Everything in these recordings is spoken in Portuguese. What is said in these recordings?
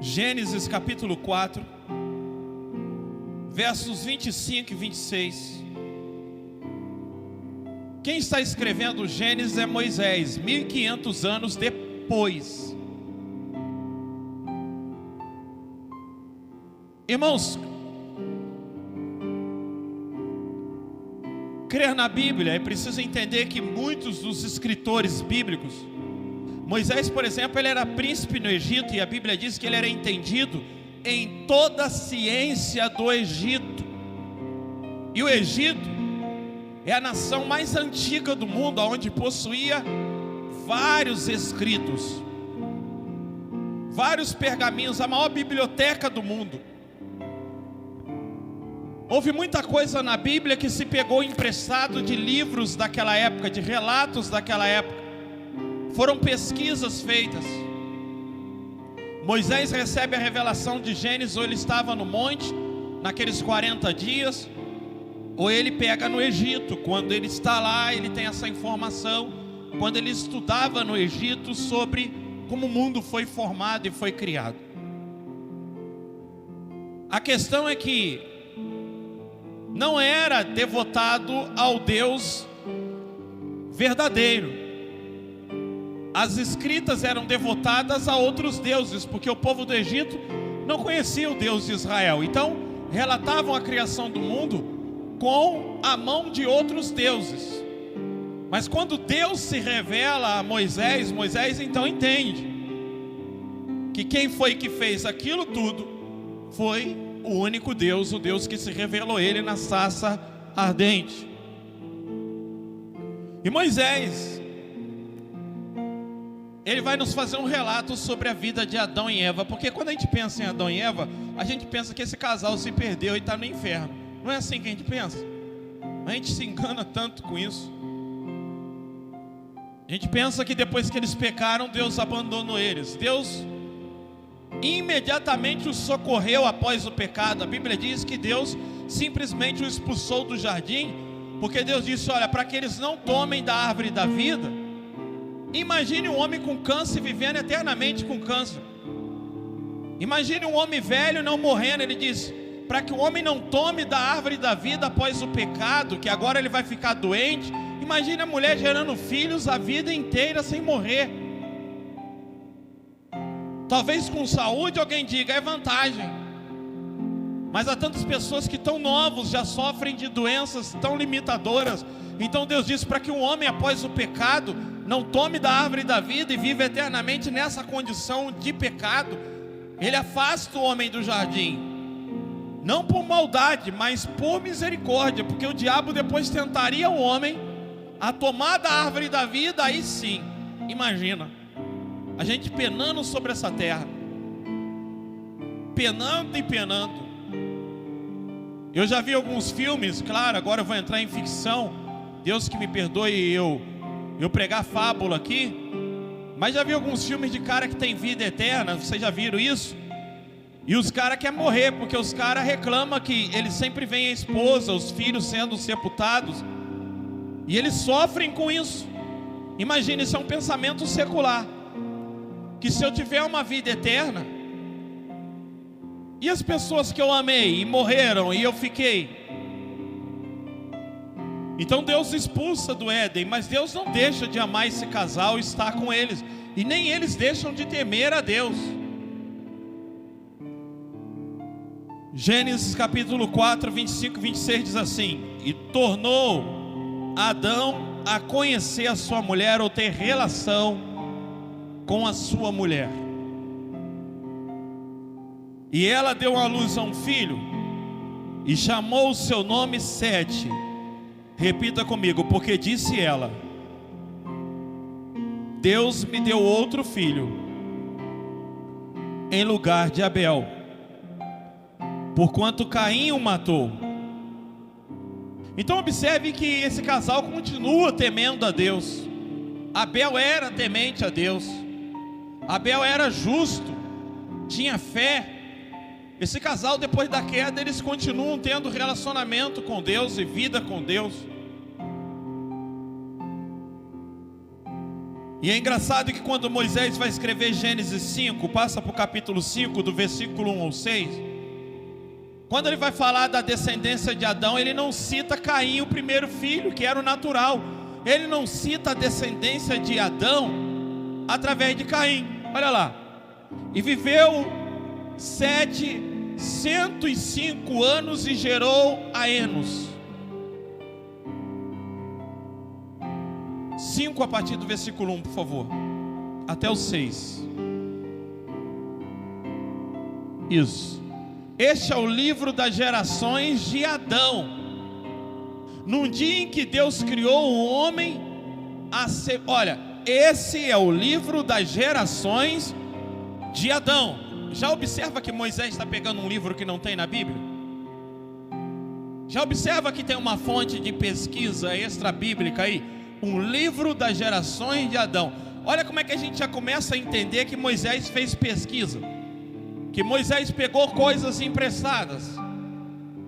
Gênesis capítulo 4, versos 25 e 26. Quem está escrevendo Gênesis é Moisés, 1500 anos depois. Irmãos, crer na Bíblia é preciso entender que muitos dos escritores bíblicos, Moisés, por exemplo, ele era príncipe no Egito, e a Bíblia diz que ele era entendido em toda a ciência do Egito. E o Egito é a nação mais antiga do mundo, onde possuía vários escritos, vários pergaminhos, a maior biblioteca do mundo. Houve muita coisa na Bíblia que se pegou emprestado de livros daquela época, de relatos daquela época. Foram pesquisas feitas. Moisés recebe a revelação de Gênesis, ou ele estava no monte, naqueles 40 dias, ou ele pega no Egito. Quando ele está lá, ele tem essa informação, quando ele estudava no Egito sobre como o mundo foi formado e foi criado. A questão é que não era devotado ao Deus verdadeiro. As escritas eram devotadas a outros deuses, porque o povo do Egito não conhecia o Deus de Israel. Então, relatavam a criação do mundo com a mão de outros deuses. Mas quando Deus se revela a Moisés, Moisés então entende que quem foi que fez aquilo tudo foi o único Deus, o Deus que se revelou a ele na sarça ardente. E Moisés, ele vai nos fazer um relato sobre a vida de Adão e Eva, porque quando a gente pensa em Adão e Eva, a gente pensa que esse casal se perdeu e está no inferno. Não é assim que a gente pensa. A gente se engana tanto com isso. A gente pensa que depois que eles pecaram, Deus abandonou eles. Deus imediatamente os socorreu após o pecado. A Bíblia diz que Deus simplesmente o expulsou do jardim, porque Deus disse: olha, para que eles não tomem da árvore da vida. Imagine um homem com câncer vivendo eternamente com câncer. Imagine um homem velho não morrendo. Ele diz: para que o homem não tome da árvore da vida após o pecado, que agora ele vai ficar doente. Imagine a mulher gerando filhos a vida inteira sem morrer. Talvez com saúde alguém diga, é vantagem. Mas há tantas pessoas que tão novos já sofrem de doenças tão limitadoras. Então Deus disse para que um homem após o pecado não tome da árvore da vida e viva eternamente nessa condição de pecado. Ele afasta o homem do jardim, não por maldade, mas por misericórdia, porque o diabo depois tentaria o homem a tomar da árvore da vida. Aí sim, imagina a gente penando sobre essa terra, penando e penando. Eu já vi alguns filmes, claro, agora eu vou entrar em ficção, Deus que me perdoe eu pregar fábula aqui, mas já vi alguns filmes de cara que tem vida eterna. Vocês já viram isso? E os caras querem morrer, porque os caras reclamam que eles sempre veem a esposa, os filhos sendo sepultados, e eles sofrem com isso. Imagine, isso é um pensamento secular, que se eu tiver uma vida eterna, e as pessoas que eu amei e morreram e eu fiquei, então Deus expulsa do Éden. Mas Deus não deixa de amar esse casal e estar com eles, e nem eles deixam de temer a Deus. Gênesis capítulo 4, 25 e 26 diz assim: e tornou Adão a conhecer a sua mulher, ou ter relação com a sua mulher, e ela deu à luz a um filho, e chamou o seu nome Sete. Repita comigo: porque disse ela, Deus me deu outro filho em lugar de Abel, porquanto Caim o matou. Então observe que esse casal continua temendo a Deus. Abel era temente a Deus, Abel era justo, tinha fé. Esse casal, depois da queda, eles continuam tendo relacionamento com Deus e vida com Deus. E é engraçado que quando Moisés vai escrever Gênesis 5, passa para o capítulo 5, do versículo 1 ao 6, quando ele vai falar da descendência de Adão, ele não cita Caim, o primeiro filho, que era o natural. Ele não cita a descendência de Adão através de Caim. Olha lá. E viveu 705 anos e gerou a Enos. 5 a partir do versículo 1, por favor, até o 6. Isso. Este é o livro das gerações de Adão. Num dia em que Deus criou o homem, olha, esse é o livro das gerações de Adão. Já observa que Moisés está pegando um livro que não tem na Bíblia? Já observa que tem uma fonte de pesquisa extra-bíblica aí? Um livro das gerações de Adão. Olha como é que a gente já começa a entender que Moisés fez pesquisa, que Moisés pegou coisas emprestadas.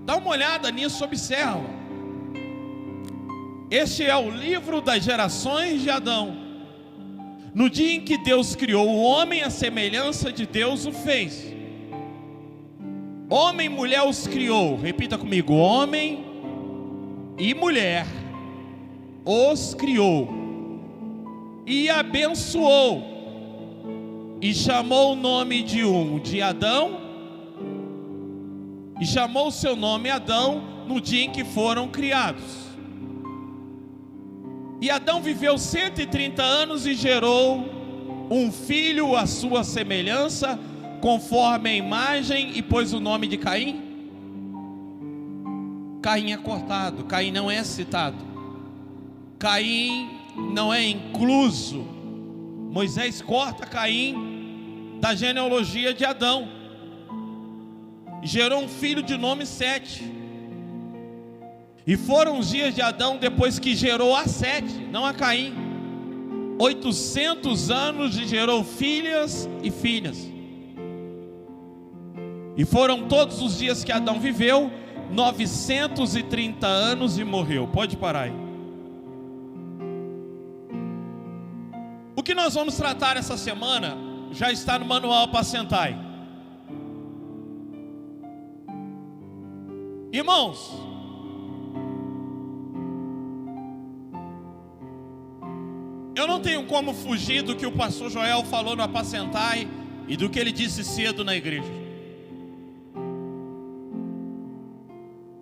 Dá uma olhada nisso, observa. Este é o livro das gerações de Adão. No dia em que Deus criou o homem, a semelhança de Deus o fez. Homem e mulher os criou. Repita comigo: homem e mulher os criou e abençoou, e chamou o nome de um de Adão, e chamou o seu nome Adão no dia em que foram criados. E Adão viveu 130 anos e gerou um filho à sua semelhança, conforme a imagem, e pôs o nome de Caim. Caim é cortado, Caim não é citado, Caim não é incluso. Moisés corta Caim da genealogia de Adão. Gerou um filho de nome Sete. E foram os dias de Adão depois que gerou a Sete, não a Caim, 800 anos e gerou filhas e filhas. E foram todos os dias que Adão viveu, 930 anos e morreu. Pode parar aí. O que nós vamos tratar essa semana já está no manual Apacentai. Irmãos, eu não tenho como fugir do que o pastor Joel falou no Apacentai e do que ele disse cedo na igreja.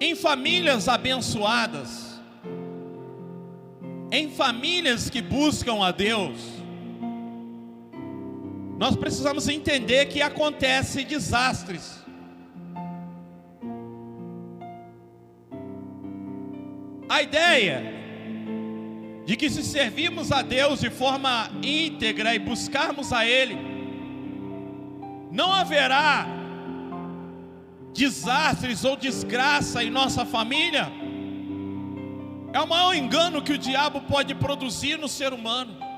Em famílias abençoadas, em famílias que buscam a Deus, nós precisamos entender que acontecem desastres. A ideia de que se servirmos a Deus de forma íntegra e buscarmos a Ele, não haverá desastres ou desgraça em nossa família, é o maior engano que o diabo pode produzir no ser humano.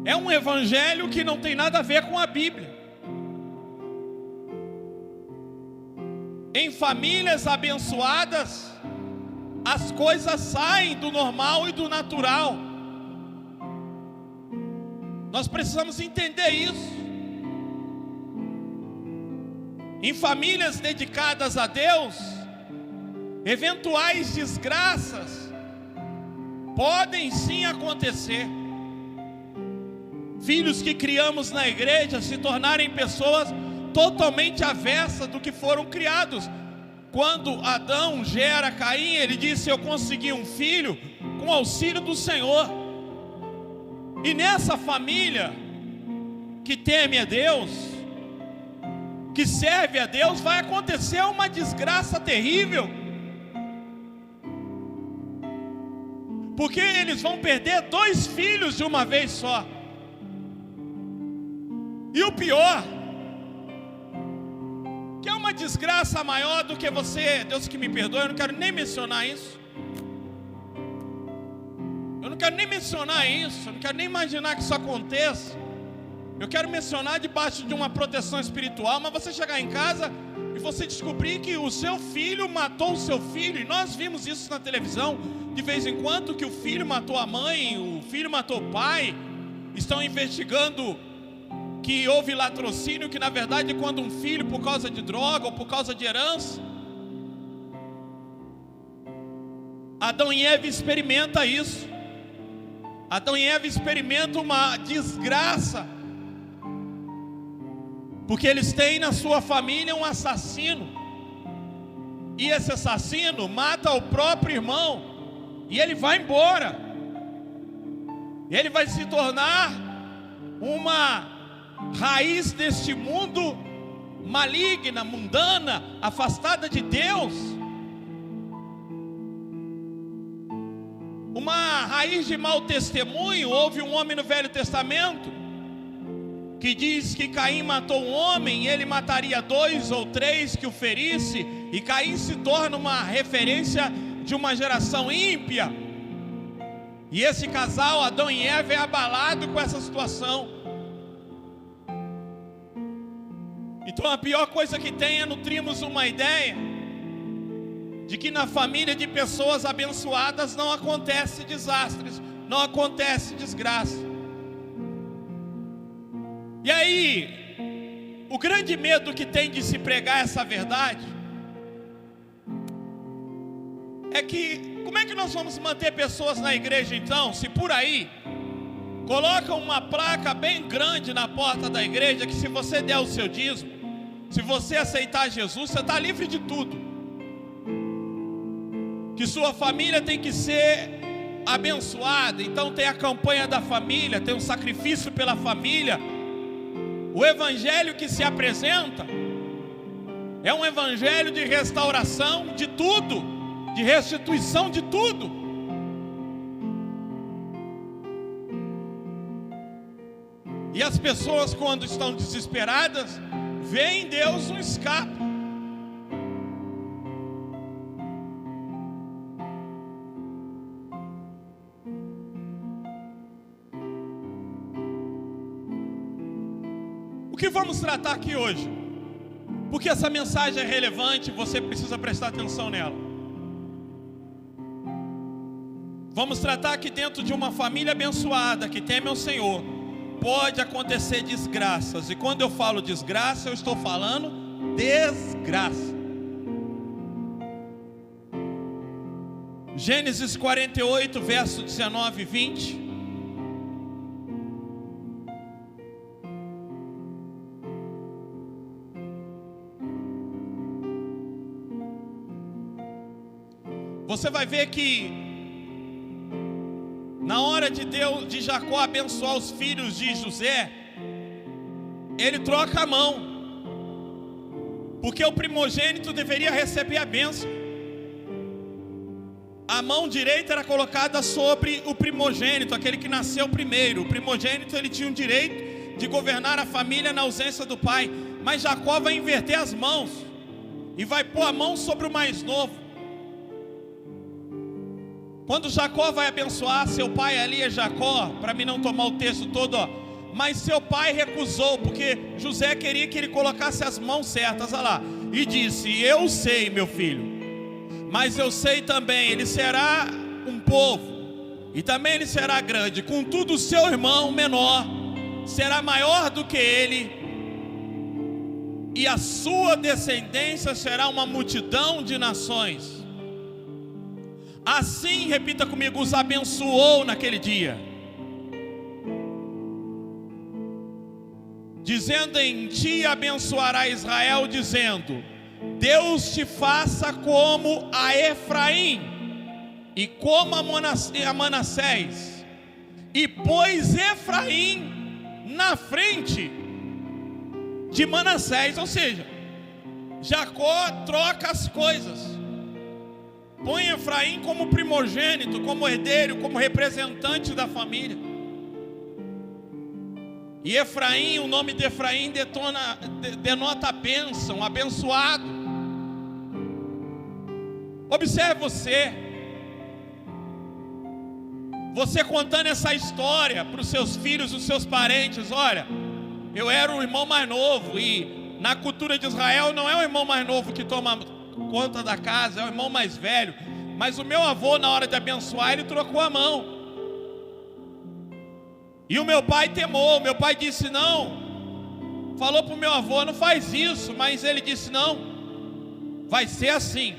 É um evangelho que não tem nada a ver com a Bíblia. Em famílias abençoadas, as coisas saem do normal e do natural. Nós precisamos entender isso. Em famílias dedicadas a Deus, eventuais desgraças podem sim acontecer. Filhos que criamos na igreja se tornarem pessoas totalmente avessas do que foram criados. Quando Adão gera Caim, ele disse: eu consegui um filho com auxílio do Senhor. E nessa família que teme a Deus, que serve a Deus, vai acontecer uma desgraça terrível, porque eles vão perder 2 filhos de uma vez só. E o pior, que é uma desgraça maior do que você, Deus que me perdoe, eu não quero nem mencionar isso. Eu não quero nem mencionar isso, eu não quero nem imaginar que isso aconteça. Eu quero mencionar debaixo de uma proteção espiritual, mas você chegar em casa e você descobrir que o seu filho matou o seu filho, e nós vimos isso na televisão de vez em quando, que o filho matou a mãe, o filho matou o pai. Estão investigando que houve latrocínio, que na verdade é quando um filho, por causa de droga ou por causa de herança. Adão e Eva experimenta isso. Adão e Eva experimentam uma desgraça, porque eles têm na sua família um assassino, e esse assassino mata o próprio irmão, e ele vai embora. Ele vai se tornar uma raiz deste mundo maligna, mundana, afastada de Deus. Uma raiz de mau testemunho. Houve um homem no Velho Testamento que diz que Caim matou um homem e ele mataria 2 ou 3 que o ferisse, e Caim se torna uma referência de uma geração ímpia. E esse casal, Adão e Eva, é abalado com essa situação. Então a pior coisa que tem é nutrirmos uma ideia de que na família de pessoas abençoadas não acontece desastres, não acontece desgraça. E aí, o grande medo que tem de se pregar essa verdade é que, como é que nós vamos manter pessoas na igreja então, se por aí colocam uma placa bem grande na porta da igreja, que se você der o seu dízimo, se você aceitar Jesus, você está livre de tudo, que sua família tem que ser abençoada, então tem a campanha da família, tem um sacrifício pela família. O evangelho que se apresenta é um evangelho de restauração de tudo, de restituição de tudo. E as pessoas, quando estão desesperadas, veem em Deus um escape. O que vamos tratar aqui hoje? Porque essa mensagem é relevante, você precisa prestar atenção nela. Vamos tratar que dentro de uma família abençoada, que teme ao Senhor, pode acontecer desgraças. E quando eu falo desgraça, eu estou falando desgraça. Gênesis 48, verso 19 e 20. Você vai ver que na hora de Jacó abençoar os filhos de José, ele troca a mão, porque o primogênito deveria receber a bênção. A mão direita era colocada sobre o primogênito, aquele que nasceu primeiro. O primogênito, ele tinha o direito de governar a família na ausência do pai. Mas Jacó vai inverter as mãos e vai pôr a mão sobre o mais novo. Quando Jacó vai abençoar seu pai, ali é Jacó, para mim não tomar o texto todo, ó. Mas seu pai recusou, porque José queria que ele colocasse as mãos certas, olha lá. E disse: eu sei, meu filho, mas eu sei também, ele será um povo, e também ele será grande. Contudo, o seu irmão menor será maior do que ele, e a sua descendência será uma multidão de nações. Assim, repita comigo, os abençoou naquele dia, dizendo: em ti abençoará Israel, dizendo: Deus te faça como a Efraim e como a Manassés. E pôs Efraim na frente de Manassés. Ou seja, Jacó troca as coisas. Põe Efraim como primogênito, como herdeiro, como representante da família. E Efraim, o nome de Efraim denota a bênção, abençoado. Observe você contando essa história para os seus filhos, os seus parentes. Olha, eu era o irmão mais novo e na cultura de Israel, não é o irmão mais novo que toma conta da casa, é o irmão mais velho. Mas o meu avô, na hora de abençoar, ele trocou a mão. E o meu pai temou, meu pai disse não. Falou para o meu avô, não faz isso. Mas ele disse não, vai ser assim.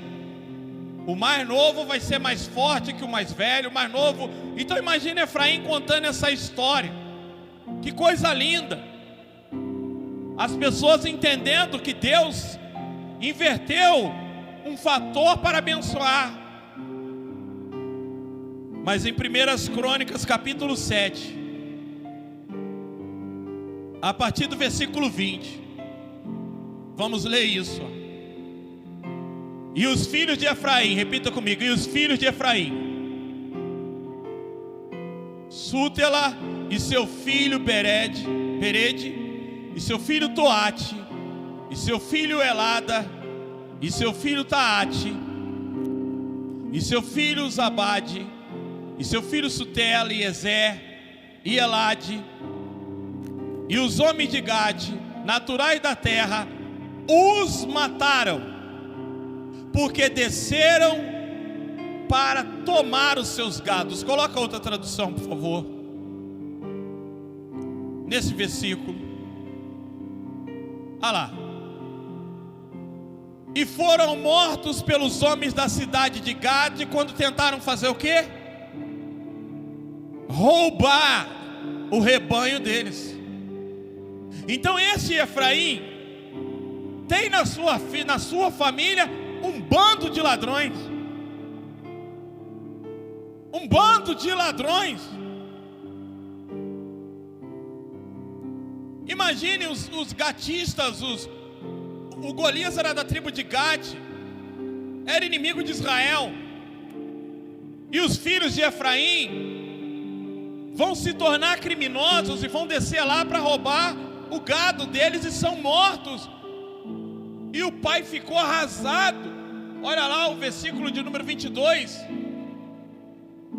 O mais novo vai ser mais forte que o mais velho, o mais novo. Então imagine Efraim contando essa história. Que coisa linda. As pessoas entendendo que Deus inverteu um fator para abençoar. Mas em 1 Crônicas capítulo 7, a partir do versículo 20, vamos ler isso. E os filhos de Efraim, repita comigo, e os filhos de Efraim, Sútela e seu filho Berede, e seu filho Toate, e seu filho Elada, e seu filho Taate, e seu filho Zabade, e seu filho Sutela, e Ezer, e Elade, e os homens de Gade, naturais da terra, os mataram, porque desceram para tomar os seus gados. Coloca outra tradução, por favor. Nesse versículo. Olha lá. E foram mortos pelos homens da cidade de Gade, quando tentaram fazer o quê? Roubar o rebanho deles. Então esse Efraim tem na sua família um bando de ladrões. Um bando de ladrões. Imagine os gatistas, o Golias era da tribo de Gade, era inimigo de Israel. E os filhos de Efraim vão se tornar criminosos e vão descer lá para roubar o gado deles e são mortos. E o pai ficou arrasado. Olha lá o versículo de número 22.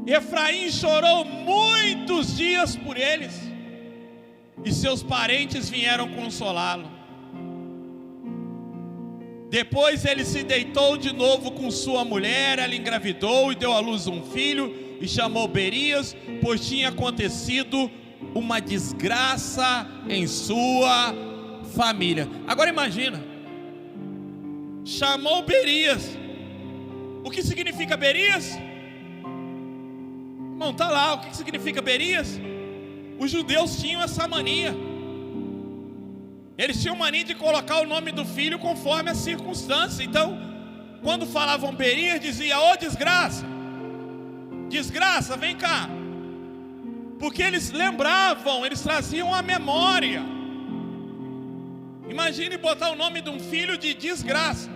Efraim chorou muitos dias por eles, e seus parentes vieram consolá-lo. Depois ele se deitou de novo com sua mulher, ela engravidou e deu à luz um filho, e chamou Berias, pois tinha acontecido uma desgraça em sua família. Agora imagina, chamou Berias. O que significa Berias? Irmão, está lá, o que significa Berias? Os judeus tinham essa mania. Eles tinham mania de colocar o nome do filho conforme a circunstância. Então, quando falavam Berias, dizia: ô desgraça, desgraça, vem cá. Porque eles lembravam, eles traziam a memória. Imagine botar o nome de um filho de desgraça.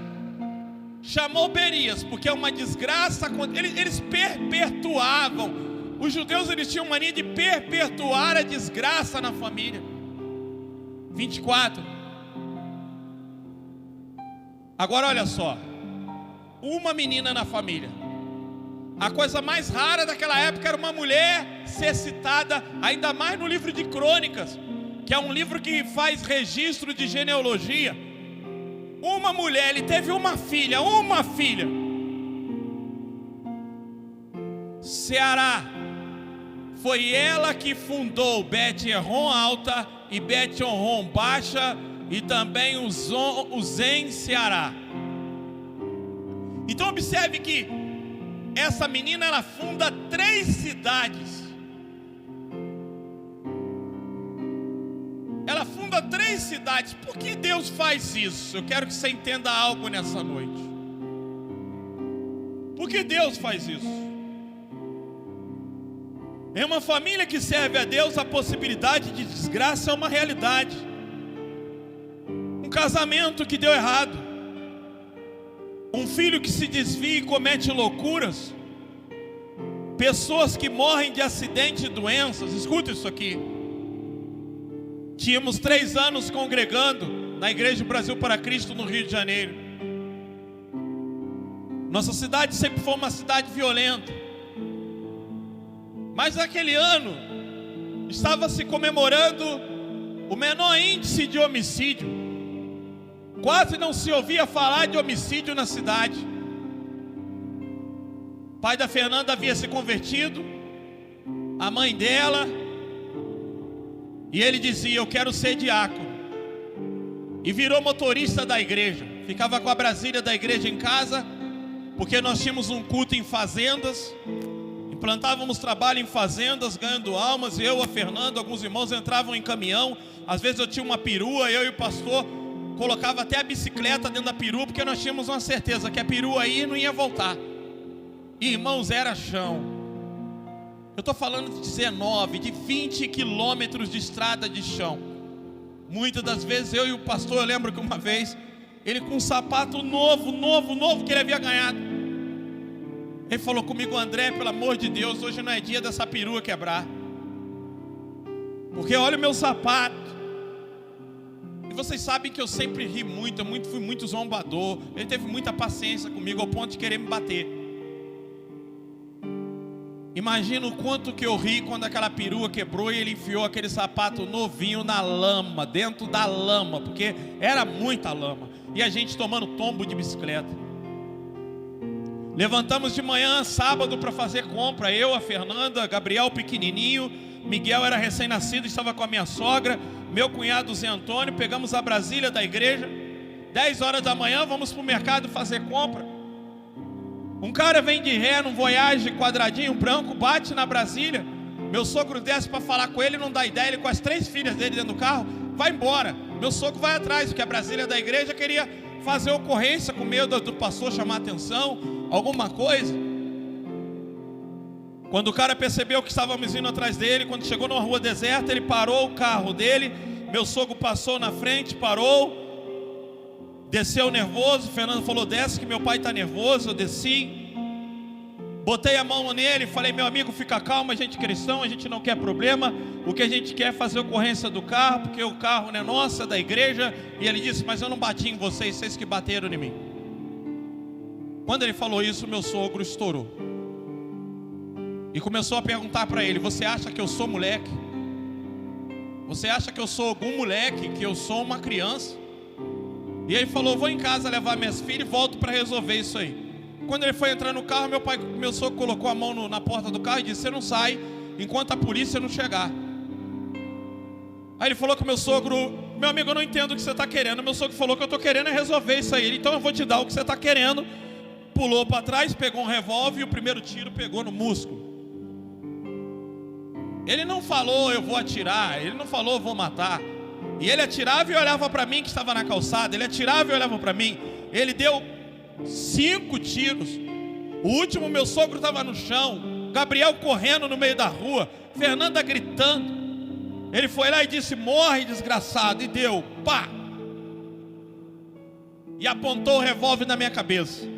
Chamou Berias, porque é uma desgraça. Eles perpetuavam. Os judeus, eles tinham mania de perpetuar a desgraça na família. 24. Agora olha só, uma menina na família. A coisa mais rara daquela época era uma mulher ser citada, ainda mais no livro de Crônicas, que é um livro que faz registro de genealogia. Uma mulher, ele teve uma filha. Ceará. Foi ela que fundou Bet-Horron Alta e Bet-Horron Baixa, e também Uzem, Ceará. Então observe que essa menina, ela funda 3 cidades. Ela funda 3 cidades. Por que Deus faz isso? Eu quero que você entenda algo nessa noite. Por que Deus faz isso? Em uma família que serve a Deus, a possibilidade de desgraça é uma realidade. Um casamento que deu errado, um filho que se desvia e comete loucuras, pessoas que morrem de acidente e doenças. Escuta isso aqui. Tínhamos 3 anos congregando na Igreja Brasil para Cristo, no Rio de Janeiro. Nossa cidade sempre foi uma cidade violenta. Mas naquele ano, estava se comemorando o menor índice de homicídio. Quase não se ouvia falar de homicídio na cidade. O pai da Fernanda havia se convertido, a mãe dela, e ele dizia: eu quero ser diácono. E virou motorista da igreja. Ficava com a Brasília da igreja em casa, porque nós tínhamos um culto em fazendas. Implantávamos trabalho em fazendas, ganhando almas. Eu, a Fernanda, alguns irmãos entravam em caminhão. Às vezes eu tinha uma perua, eu e o pastor colocava até a bicicleta dentro da perua, porque nós tínhamos uma certeza que a perua aí não ia voltar. E, irmãos, era chão. Eu estou falando de 19, de 20 quilômetros de estrada de chão. Muitas das vezes eu e o pastor, eu lembro que uma vez, ele com um sapato novo, que ele havia ganhado, ele falou comigo: André, pelo amor de Deus, hoje não é dia dessa perua quebrar, porque olha o meu sapato. E vocês sabem que eu sempre ri muito, fui muito zombador. Ele teve muita paciência comigo ao ponto de querer me bater. Imagina o quanto que eu ri quando aquela perua quebrou e ele enfiou aquele sapato novinho na lama, dentro da lama, porque era muita lama, e a gente tomando tombo de bicicleta. Levantamos de manhã, sábado, para fazer compra. Eu, a Fernanda, Gabriel pequenininho, Miguel era recém-nascido, estava com a minha sogra, meu cunhado Zé Antônio. Pegamos a Brasília da igreja. 10 horas da manhã, vamos para o mercado fazer compra. Um cara vem de ré num Voyage quadradinho branco, bate na Brasília. Meu sogro desce para falar com ele, não dá ideia. Ele com as 3 filhas dele dentro do carro, vai embora. Meu sogro vai atrás, porque a Brasília da igreja queria fazer ocorrência, com medo do pastor chamar atenção, alguma coisa. Quando o cara percebeu que estávamos indo atrás dele, quando chegou numa rua deserta, ele parou o carro dele. Meu sogro passou na frente, parou, desceu nervoso. Fernando falou: desce que meu pai está nervoso. Eu desci, botei a mão nele e falei: meu amigo, fica calmo, a gente é cristão, a gente não quer problema. O que a gente quer é fazer ocorrência do carro, porque o carro não é nosso, é da igreja. E ele disse: mas eu não bati em vocês, vocês que bateram em mim. Quando ele falou isso, meu sogro estourou e começou a perguntar para ele: você acha que eu sou moleque? Você acha que eu sou algum moleque, que eu sou uma criança? E ele falou: vou em casa levar minhas filhas e volto para resolver isso aí. Quando ele foi entrar no carro, meu sogro colocou a mão na porta do carro e disse: você não sai enquanto a polícia não chegar. Aí ele falou com o meu sogro: meu amigo, eu não entendo o que você está querendo. Meu sogro falou que eu estou querendo é resolver isso aí. Então eu vou te dar o que você está querendo. Pulou para trás, pegou um revólver e o primeiro tiro pegou no músculo. Ele não falou: eu vou atirar. Ele não falou: eu vou matar. E ele atirava e olhava para mim, que estava na calçada. Ele atirava e olhava para mim. Ele deu 5 tiros. O último, meu sogro estava no chão, Gabriel correndo no meio da rua, Fernanda gritando. Ele foi lá e disse: morre, desgraçado. E deu, pá! E apontou o revólver na minha cabeça.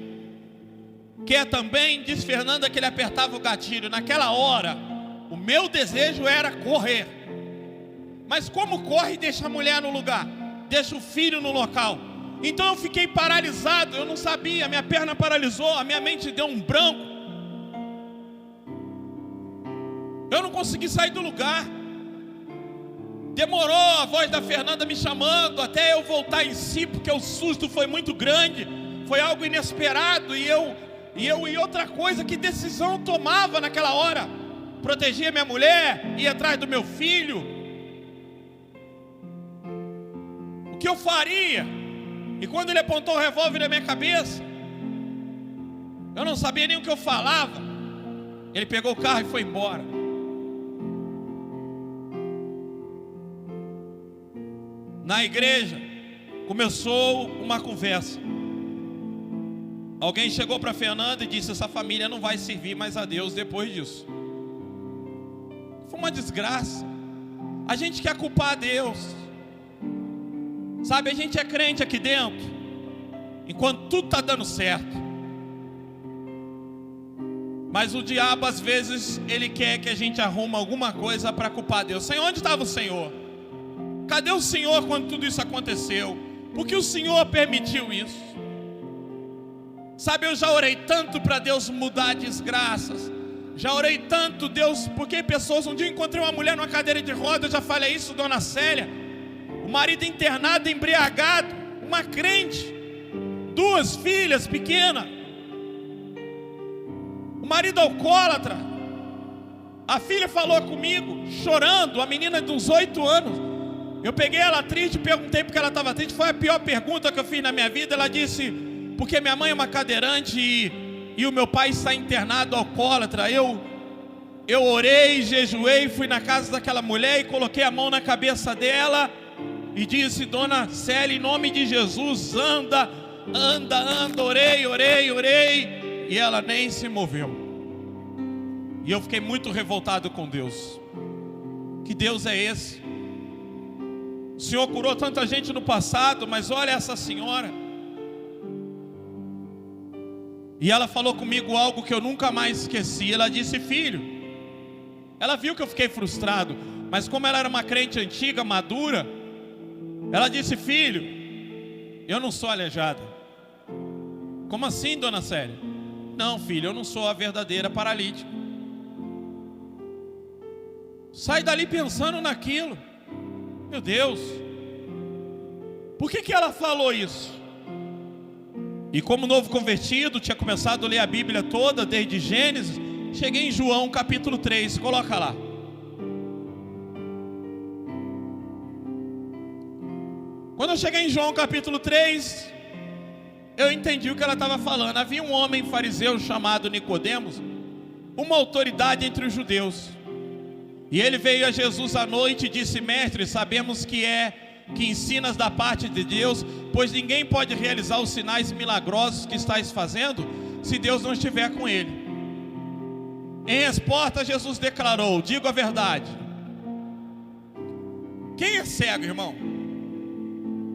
Quer também? Disse Fernanda que ele apertava o gatilho. Naquela hora, o meu desejo era correr. Mas como corre e deixa a mulher no lugar? Deixa o filho no local. Então eu fiquei paralisado, eu não sabia, minha perna paralisou, a minha mente deu um branco. Eu não consegui sair do lugar. Demorou a voz da Fernanda me chamando até eu voltar em si, porque o susto foi muito grande, foi algo inesperado. E outra coisa, que decisão eu tomava naquela hora? Protegia minha mulher, ir atrás do meu filho? O que eu faria? E quando ele apontou o revólver na minha cabeça, eu não sabia nem o que eu falava. Ele pegou o carro e foi embora. Na igreja começou uma conversa. Alguém chegou para Fernanda e disse: essa família não vai servir mais a Deus depois disso. Foi uma desgraça. A gente quer culpar a Deus. Sabe, a gente é crente aqui dentro, enquanto tudo está dando certo. Mas o diabo, às vezes, ele quer que a gente arrume alguma coisa para culpar Deus. Senhor, onde estava o Senhor? Cadê o Senhor quando tudo isso aconteceu? Por que o Senhor permitiu isso? Sabe, eu já orei tanto para Deus mudar desgraças. Já orei tanto, Deus, porque pessoas... Um dia eu encontrei uma mulher numa cadeira de roda, eu já falei isso, dona Célia. O marido internado, embriagado, uma crente, 2 filhas pequenas, o marido alcoólatra. A filha falou comigo, chorando, a menina de uns 8 anos. Eu peguei ela triste, perguntei porque ela estava triste. Foi a pior pergunta que eu fiz na minha vida. Ela disse, porque minha mãe é uma cadeirante e o meu pai está internado alcoólatra. Eu orei, jejuei, fui na casa daquela mulher e coloquei a mão na cabeça dela e disse, dona Célia, em nome de Jesus, anda, orei, e ela nem se moveu. E eu fiquei muito revoltado com Deus. Que Deus é esse? O Senhor curou tanta gente no passado, mas olha essa senhora. E ela falou comigo algo que eu nunca mais esqueci. Ela disse, filho, ela viu que eu fiquei frustrado, mas como ela era uma crente antiga, madura, ela disse, filho, eu não sou aleijada. Como assim, dona Célia? Não, filho, eu não sou a verdadeira paralítica. Sai dali pensando naquilo. Meu Deus, por que ela falou isso? E como novo convertido, tinha começado a ler a Bíblia toda, desde Gênesis, cheguei em João capítulo 3, coloca lá. Quando eu cheguei em João capítulo 3, eu entendi o que ela estava falando. Havia um homem fariseu chamado Nicodemos, uma autoridade entre os judeus. E ele veio a Jesus à noite e disse, mestre, sabemos que ensinas da parte de Deus, pois ninguém pode realizar os sinais milagrosos que estás fazendo, se Deus não estiver com ele. Em resposta, Jesus declarou, digo a verdade. Quem é cego, irmão?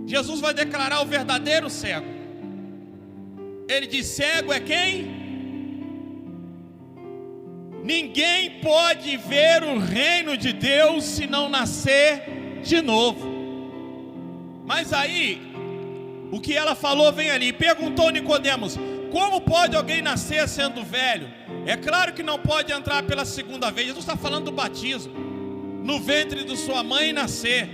Jesus vai declarar o verdadeiro cego. Ele diz, cego é quem? Ninguém pode ver o reino de Deus se não nascer de novo. Mas aí, o que ela falou vem ali. Perguntou Nicodemos, como pode alguém nascer sendo velho? É claro que não pode entrar pela segunda vez. Jesus está falando do batismo. No ventre de sua mãe nascer.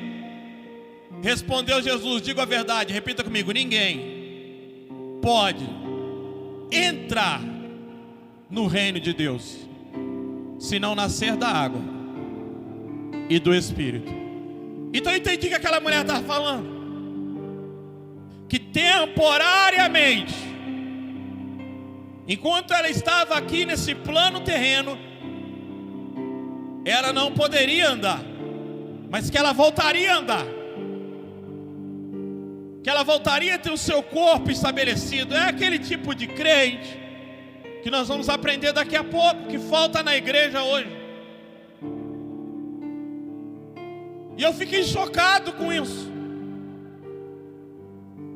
Respondeu Jesus, digo a verdade, repita comigo, ninguém pode entrar no reino de Deus se não nascer da água e do Espírito. Então eu entendi que aquela mulher estava falando que temporariamente, enquanto ela estava aqui nesse plano terreno, ela não poderia andar, mas que ela voltaria a andar, que ela voltaria a ter o seu corpo estabelecido. É aquele tipo de crente que nós vamos aprender daqui a pouco, que falta na igreja hoje. E eu fiquei chocado com isso.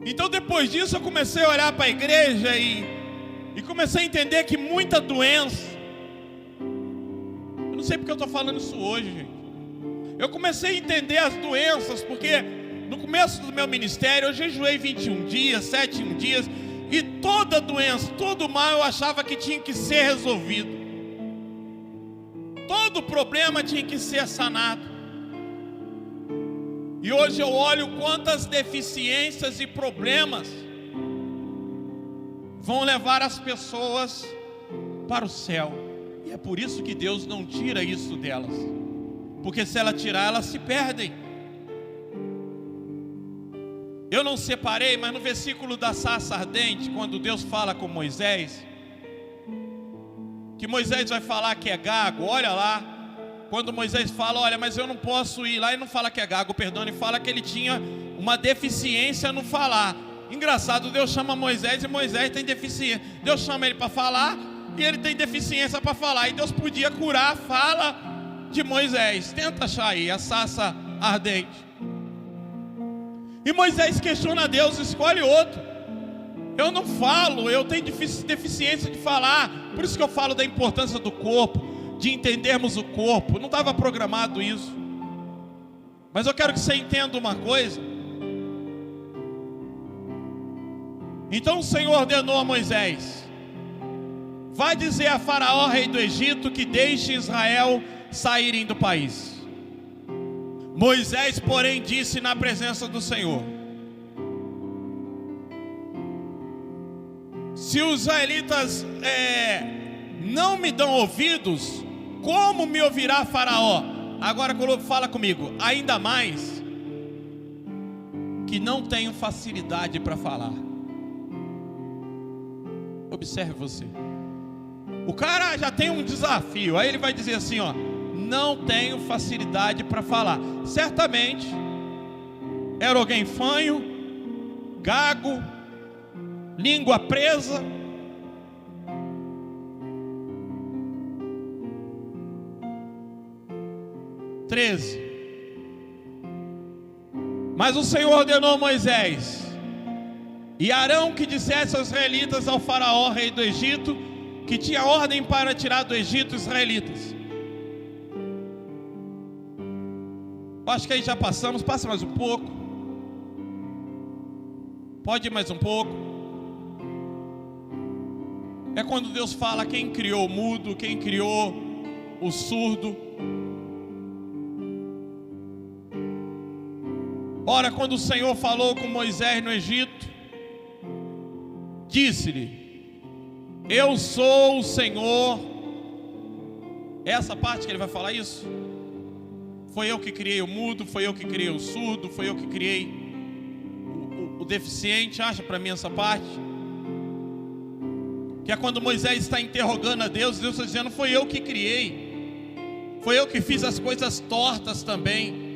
Então depois disso eu comecei a olhar para a igreja e comecei a entender que muita doença, eu não sei porque eu estou falando isso hoje, gente. Eu comecei a entender as doenças, porque no começo do meu ministério eu jejuei 21 dias, 7 dias, e toda doença, todo mal eu achava que tinha que ser resolvido. Todo problema tinha que ser sanado. E hoje eu olho quantas deficiências e problemas vão levar as pessoas para o céu. E é por isso que Deus não tira isso delas. Porque se ela tirar, elas se perdem. Eu não separei, mas no versículo da sarça ardente, quando Deus fala com Moisés, que Moisés vai falar que é gago, olha lá, quando Moisés fala, olha, mas eu não posso ir lá, ele não fala que é gago, perdão, ele fala que ele tinha uma deficiência no falar. Engraçado, Deus chama Moisés e Moisés tem deficiência. Deus chama ele para falar e ele tem deficiência para falar. E Deus podia curar a fala de Moisés. Tenta achar aí a sarça ardente. E Moisés questiona a Deus, escolhe outro. Eu não falo, eu tenho deficiência de falar. Por isso que eu falo da importância do corpo, de entendermos o corpo. Não estava programado isso. Mas eu quero que você entenda uma coisa. Então o Senhor ordenou a Moisés: vai dizer a Faraó, rei do Egito, que deixe Israel saírem do país. Moisés, porém, disse na presença do Senhor: Se os israelitas não me dão ouvidos, como me ouvirá Faraó? Agora fala comigo, ainda mais que não tenho facilidade para falar. Observe você. O cara já tem um desafio, aí ele vai dizer assim, ó: não tenho facilidade para falar. Certamente era alguém fanho, gago, língua presa. Mas o Senhor ordenou a Moisés e Arão que dissesse aos israelitas, ao Faraó, rei do Egito, que tinha ordem para tirar do Egito os israelitas. Acho que aí já passamos, passa mais um pouco. Pode ir mais um pouco. É quando Deus fala quem criou o mudo, quem criou o surdo. Ora, quando o Senhor falou com Moisés no Egito, disse-lhe: eu sou o Senhor. Essa parte que ele vai falar isso. Foi eu que criei o mudo, foi eu que criei o surdo, foi eu que criei o deficiente. Acha para mim essa parte? Que é quando Moisés está interrogando a Deus, Deus está dizendo: foi eu que criei, foi eu que fiz as coisas tortas também,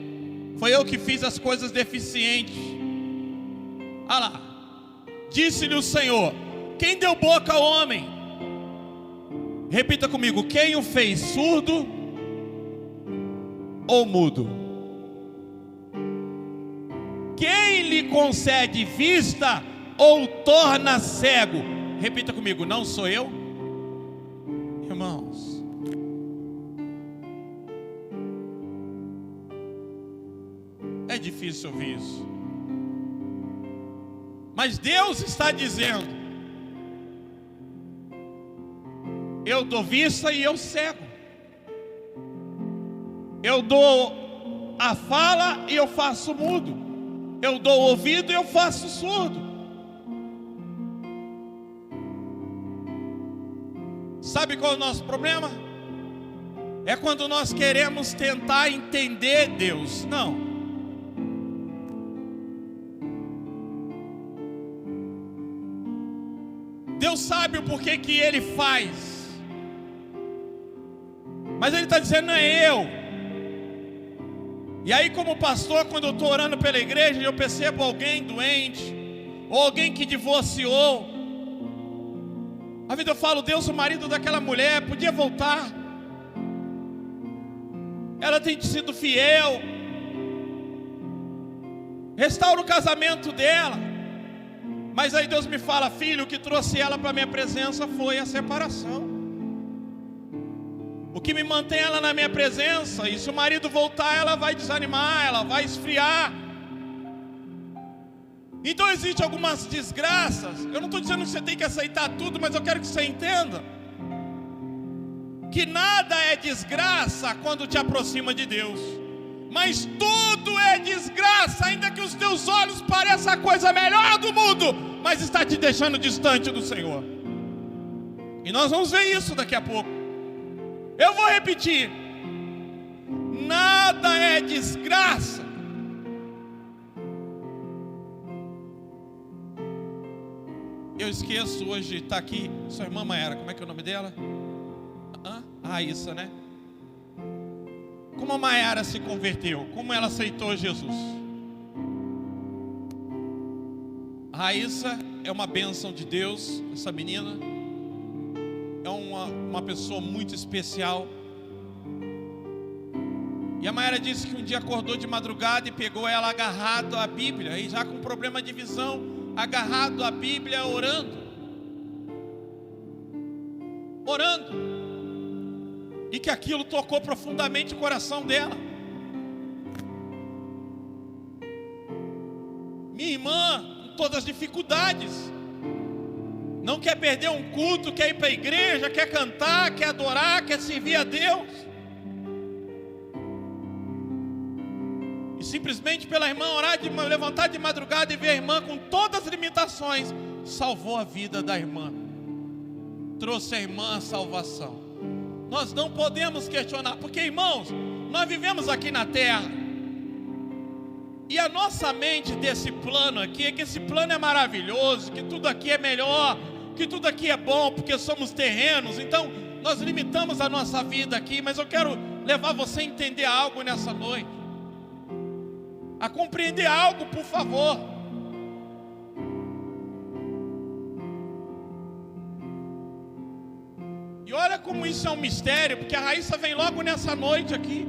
foi eu que fiz as coisas deficientes. Ah lá, disse-lhe o Senhor: quem deu boca ao homem? Repita comigo: quem o fez surdo ou mudo? Quem lhe concede vista ou torna cego? Repita comigo: não sou eu? Irmãos, é difícil ouvir isso, mas Deus está dizendo: eu dou vista e eu cego. Eu dou a fala e eu faço mudo. Eu dou o ouvido e eu faço surdo. Sabe qual é o nosso problema? É quando nós queremos tentar entender Deus. Não. Deus sabe o porquê que Ele faz. Mas Ele está dizendo: não é eu. E aí, como pastor, quando eu estou orando pela igreja, eu percebo alguém doente, ou alguém que divorciou, a vida eu falo: Deus, o marido daquela mulher podia voltar, ela tem sido fiel, restaura o casamento dela. Mas aí Deus me fala: filho, o que trouxe ela para a minha presença foi a separação. O que me mantém ela na minha presença, e se o marido voltar, ela vai desanimar, ela vai esfriar. Então existem algumas desgraças. Eu não estou dizendo que você tem que aceitar tudo, mas eu quero que você entenda que nada é desgraça quando te aproxima de Deus, mas tudo é desgraça, ainda que os teus olhos pareçam a coisa melhor do mundo, mas está te deixando distante do Senhor. E nós vamos ver isso daqui a pouco. Eu vou repetir: nada é desgraça. Eu esqueço hoje, está aqui sua irmã Maera, como é que é o nome dela? Raíssa, né? Como a Maera se converteu, como ela aceitou Jesus. A Raíssa é uma bênção de Deus, essa menina é uma pessoa muito especial. E a Maera disse que um dia acordou de madrugada e pegou ela agarrado à Bíblia, e já com problema de visão, agarrado à Bíblia, orando, e que aquilo tocou profundamente o coração dela. Minha irmã, com todas as dificuldades, não quer perder um culto, quer ir para a igreja, quer cantar, quer adorar, quer servir a Deus. E simplesmente pela irmã orar, levantar de madrugada e ver a irmã com todas as limitações, salvou a vida da irmã, trouxe a irmã à salvação. Nós não podemos questionar, porque, irmãos, nós vivemos aqui na terra, e a nossa mente desse plano aqui, é que esse plano é maravilhoso, que tudo aqui é melhor, que tudo aqui é bom, porque somos terrenos. Então nós limitamos a nossa vida aqui. Mas eu quero levar você a entender algo nessa noite, a compreender algo, por favor. E olha como isso é um mistério, porque a Raíssa vem logo nessa noite aqui.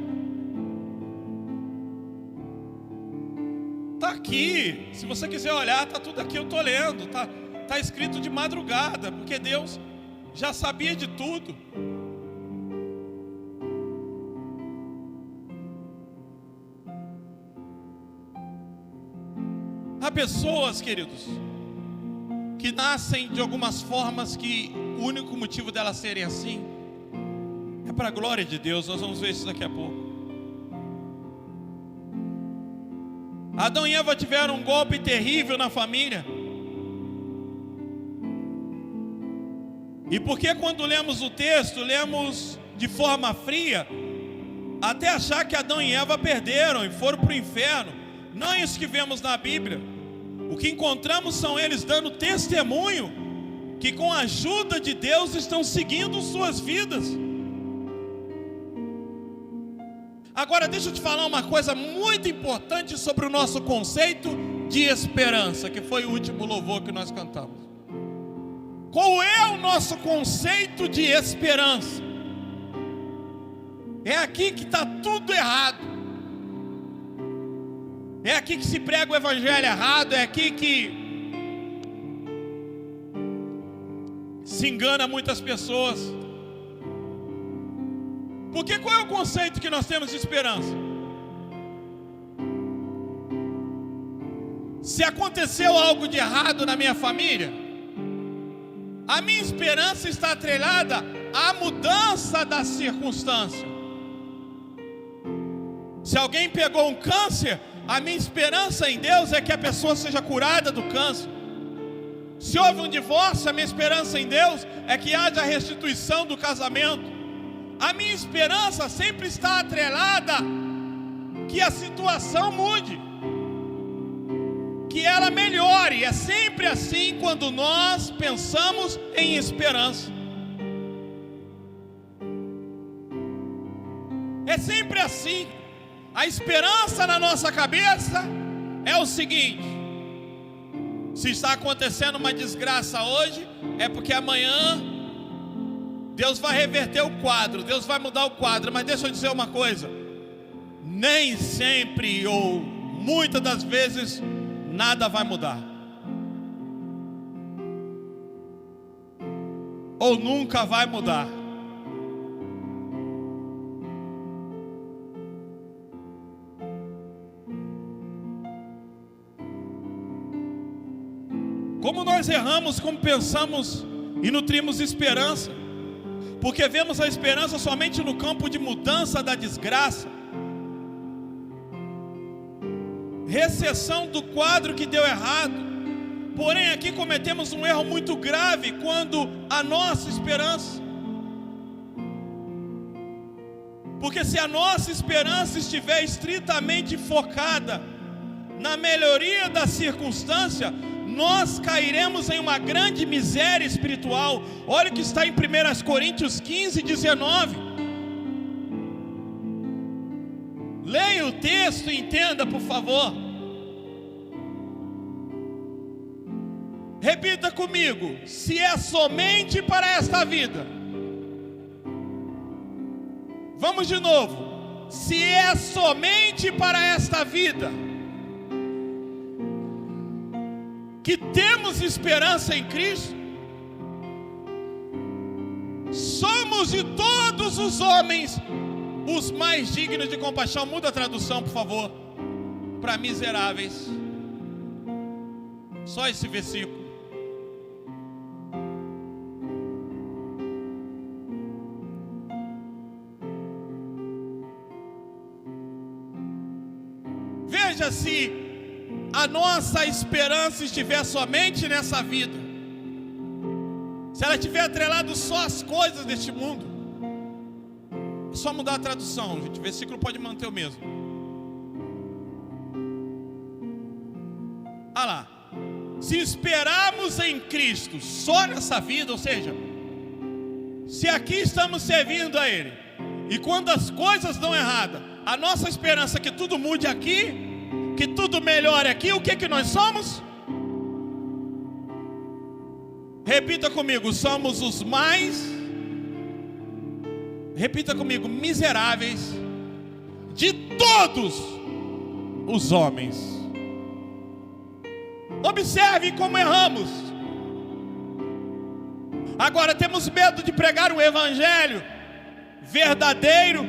Está aqui, se você quiser olhar, está tudo aqui, eu estou lendo, está escrito de madrugada, porque Deus já sabia de tudo. Há pessoas, queridos, que nascem de algumas formas que o único motivo delas serem assim é para a glória de Deus. Nós vamos ver isso daqui a pouco. Adão e Eva tiveram um golpe terrível na família. E porque quando lemos o texto, lemos de forma fria, até achar que Adão e Eva perderam e foram para o inferno. Não é isso que vemos na Bíblia. O que encontramos são eles dando testemunho que com a ajuda de Deus estão seguindo suas vidas. Agora deixa eu te falar uma coisa muito importante sobre o nosso conceito de esperança, que foi o último louvor que nós cantamos. Qual é o nosso conceito de esperança? É aqui que está tudo errado. É aqui que se prega o evangelho errado. É aqui que se engana muitas pessoas. Porque qual é o conceito que nós temos de esperança? Se aconteceu algo de errado na minha família, a minha esperança está atrelada à mudança da circunstância. Se alguém pegou um câncer, a minha esperança em Deus é que a pessoa seja curada do câncer. Se houve um divórcio, a minha esperança em Deus é que haja restituição do casamento. A minha esperança sempre está atrelada que a situação mude, que ela melhore. É sempre assim quando nós pensamos em esperança. É sempre assim. A esperança na nossa cabeça é o seguinte: se está acontecendo uma desgraça hoje, é porque amanhã Deus vai reverter o quadro, Deus vai mudar o quadro. Mas deixa eu dizer uma coisa: nem sempre ou muitas das vezes nada vai mudar, ou nunca vai mudar. Como nós erramos, como pensamos e nutrimos esperança, porque vemos a esperança somente no campo de mudança da desgraça, recessão do quadro que deu errado. Porém aqui cometemos um erro muito grave quando a nossa esperança, porque se a nossa esperança estiver estritamente focada na melhoria da circunstância, nós cairemos em uma grande miséria espiritual. Olha o que está em 1 Coríntios 15, 19. Leia o texto e entenda, por favor. Repita comigo: se é somente para esta vida. Vamos de novo. Se é somente para esta vida que temos esperança em Cristo, somos de todos os homens os mais dignos de compaixão. Muda a tradução, por favor, para miseráveis. Só esse versículo. seja, se a nossa esperança estiver somente nessa vida, se ela estiver atrelada só às coisas deste mundo, é só mudar a tradução, gente, o versículo pode manter o mesmo. Olha lá, se esperarmos em Cristo só nessa vida, ou seja, se aqui estamos servindo a Ele, e quando as coisas dão errada, a nossa esperança é que tudo mude aqui, que tudo melhore aqui, o que nós somos? Repita comigo, somos os mais, repita comigo, miseráveis de todos os homens. Observe como erramos. Agora temos medo de pregar um evangelho verdadeiro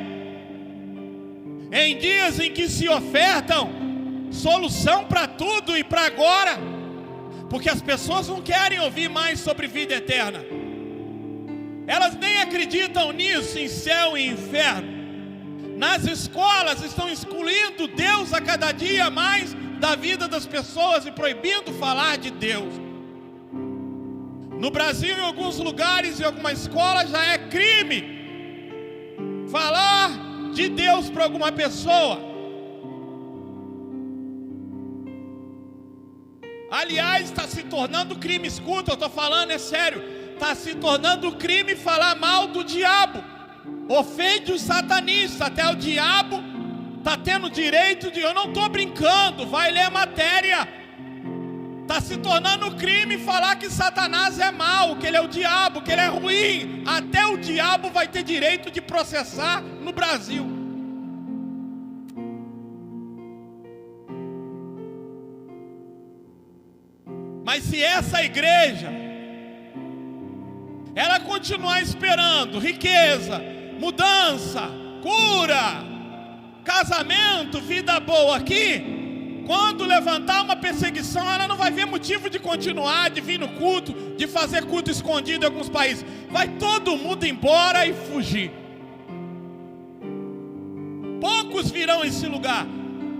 em dias em que se ofertam solução para tudo e para agora, porque as pessoas não querem ouvir mais sobre vida eterna. Elas nem acreditam nisso, em céu e inferno. Nas escolas estão excluindo Deus a cada dia mais da vida das pessoas e proibindo falar de Deus. No Brasil, em alguns lugares, em alguma escola, já é crime falar de Deus para alguma pessoa. Aliás, está se tornando crime, escuta, eu estou falando, é sério. Está se tornando crime falar mal do diabo. Ofende os satanistas, até o diabo está tendo direito de... Eu não estou brincando, vai ler a matéria. Está se tornando crime falar que Satanás é mau, que ele é o diabo, que ele é ruim. Até o diabo vai ter direito de processar no Brasil. Mas se essa igreja, ela continuar esperando riqueza, mudança, cura, casamento, vida boa aqui, quando levantar uma perseguição, ela não vai ver motivo de continuar, de vir no culto, de fazer culto escondido em alguns países. Vai todo mundo embora e fugir. Poucos virão a esse lugar,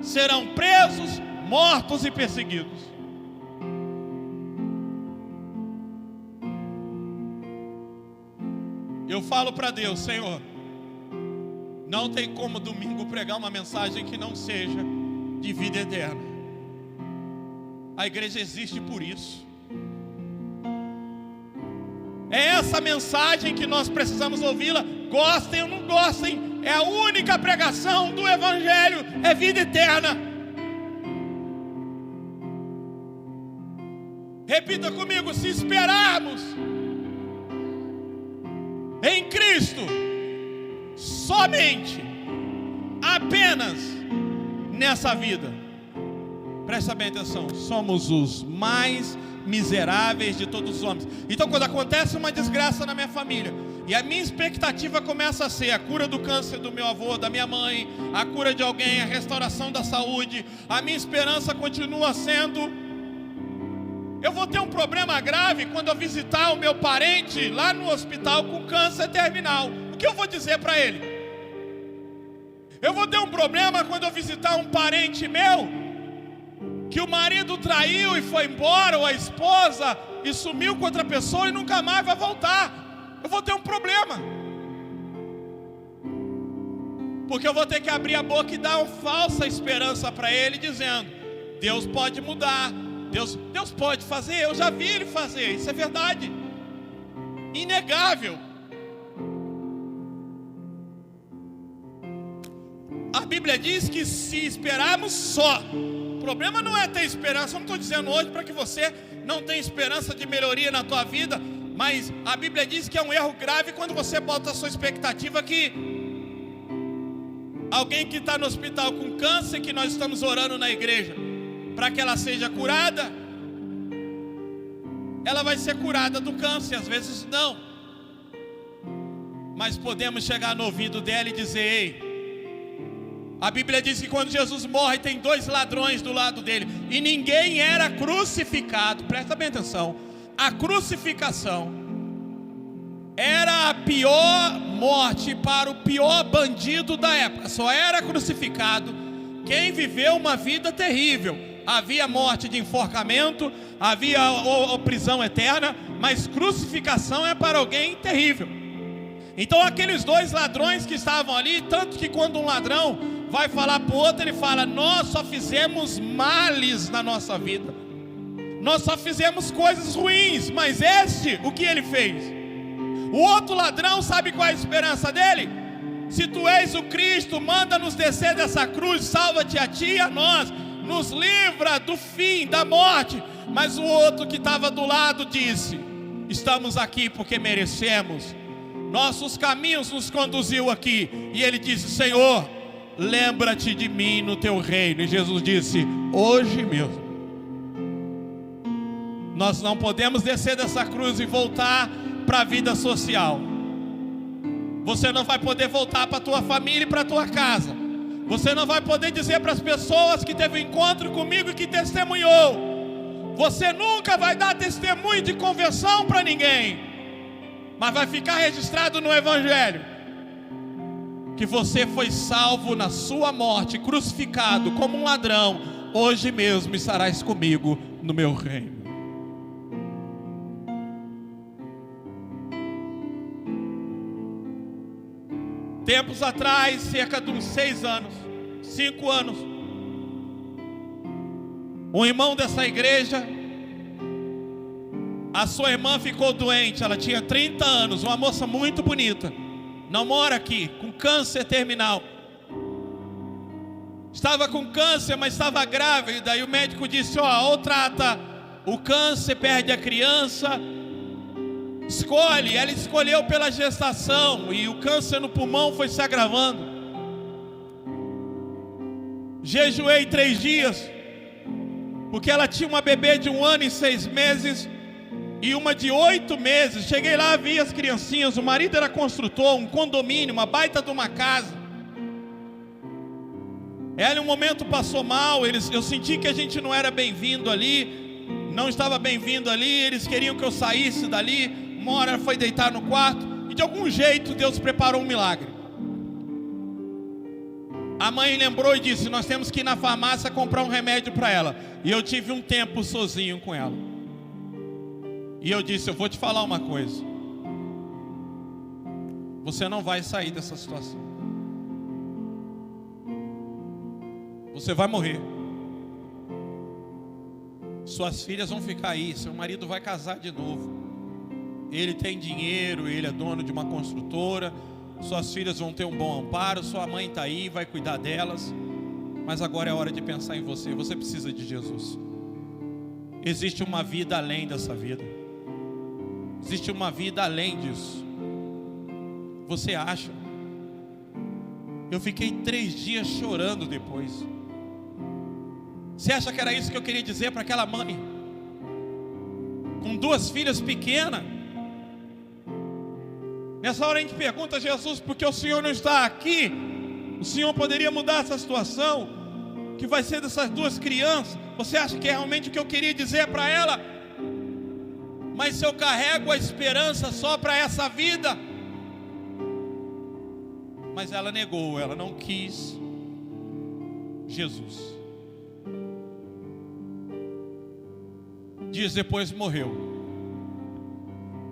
serão presos, mortos e perseguidos. Eu falo para Deus, Senhor, não tem como domingo pregar uma mensagem que não seja de vida eterna. A igreja existe por isso. É essa mensagem que nós precisamos ouvi-la, gostem ou não gostem. É a única pregação do evangelho, é vida eterna. Repita comigo, se esperarmos em Cristo somente, apenas nessa vida, presta bem atenção, somos os mais miseráveis de todos os homens. Então, quando acontece uma desgraça na minha família, e a minha expectativa começa a ser a cura do câncer do meu avô, da minha mãe, a cura de alguém, a restauração da saúde, a minha esperança continua sendo... Eu vou ter um problema grave quando eu visitar o meu parente lá no hospital com câncer terminal. O que eu vou dizer para ele? Eu vou ter um problema quando eu visitar um parente meu que o marido traiu e foi embora, ou a esposa, e sumiu com outra pessoa e nunca mais vai voltar. Eu vou ter um problema, porque eu vou ter que abrir a boca e dar uma falsa esperança para ele, dizendo: Deus pode mudar, Deus pode fazer. Eu já vi Ele fazer, isso é verdade, inegável. A Bíblia diz que se esperarmos só, o problema não é ter esperança. Eu não estou dizendo hoje para que você não tenha esperança de melhoria na tua vida, mas a Bíblia diz que é um erro grave quando você bota a sua expectativa que alguém que está no hospital com câncer, que nós estamos orando na igreja para que ela seja curada, ela vai ser curada do câncer. Às vezes não, mas podemos chegar no ouvido dela e dizer: ei, a Bíblia diz que quando Jesus morre tem 2 ladrões do lado dele, e ninguém era crucificado. Presta bem atenção, a crucificação era a pior morte para o pior bandido da época. Só era crucificado quem viveu uma vida terrível. Havia morte de enforcamento, havia prisão eterna, mas crucificação é para alguém terrível. Então aqueles dois ladrões que estavam ali, tanto que quando um ladrão vai falar para o outro, ele fala: nós só fizemos males na nossa vida, nós só fizemos coisas ruins, mas este, o que ele fez? O outro ladrão, sabe qual é a esperança dele? Se tu és o Cristo, manda-nos descer dessa cruz, salva-te a ti e a nós, nos livra do fim, da morte. Mas o outro que estava do lado disse: estamos aqui porque merecemos, nossos caminhos nos conduziu aqui. E ele disse: Senhor, lembra-te de mim no teu reino. E Jesus disse: hoje mesmo. Nós não podemos descer dessa cruz e voltar para a vida social. Você não vai poder voltar para a tua família e para a tua casa. Você não vai poder dizer para as pessoas que teve um encontro comigo e que testemunhou. Você nunca vai dar testemunho de conversão para ninguém, mas vai ficar registrado no Evangelho que você foi salvo na sua morte, crucificado como um ladrão. Hoje mesmo estarás comigo no meu reino. Tempos atrás, cerca de uns 5 anos, um irmão dessa igreja, a sua irmã ficou doente. Ela tinha 30 anos, uma moça muito bonita, não mora aqui, com câncer terminal. Estava com câncer, mas estava grávida. E o médico disse: ó, ou trata o câncer, perde a criança, escolhe. Ela escolheu pela gestação, e o câncer no pulmão foi se agravando. Jejuei 3 dias, porque ela tinha uma bebê de 1 ano e 6 meses e uma de 8 meses. Cheguei lá, vi as criancinhas. O marido era construtor, um condomínio, uma baita de uma casa. Ela em um momento passou mal. Eu senti que a gente não era bem-vindo ali, não estava bem-vindo ali. Eles queriam que eu saísse dali. Uma hora ela foi deitar no quarto, e de algum jeito Deus preparou um milagre. A mãe lembrou e disse: nós temos que ir na farmácia comprar um remédio para ela. E eu tive um tempo sozinho com ela. E eu disse: eu vou te falar uma coisa, você não vai sair dessa situação. Você vai morrer. Suas filhas vão ficar aí, seu marido vai casar de novo. Ele tem dinheiro, ele é dono de uma construtora, suas filhas vão ter um bom amparo, sua mãe está aí, vai cuidar delas. Mas agora é hora de pensar em você. Você precisa de Jesus. Existe uma vida além dessa vida. Existe uma vida além disso. Você acha? Eu fiquei 3 dias chorando depois. Você acha que era isso que eu queria dizer para aquela mãe com 2 filhas pequenas? Nessa hora a gente pergunta: Jesus, por que o Senhor não está aqui? O Senhor poderia mudar essa situação que vai ser dessas 2 crianças. Você acha que é realmente o que eu queria dizer para ela? Mas se eu carrego a esperança só para essa vida. Mas ela negou, ela não quis Jesus. Dias depois morreu.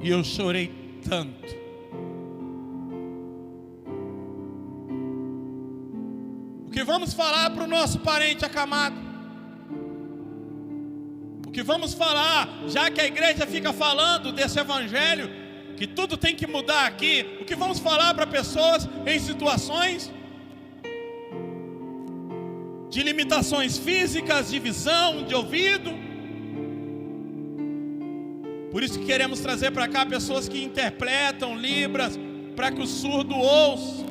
E eu chorei tanto. O que vamos falar para o nosso parente acamado? O que vamos falar, já que a igreja fica falando desse evangelho, que tudo tem que mudar aqui? O que vamos falar para pessoas em situações de limitações físicas, de visão, de ouvido? Por isso que queremos trazer para cá pessoas que interpretam Libras, para que o surdo ouça.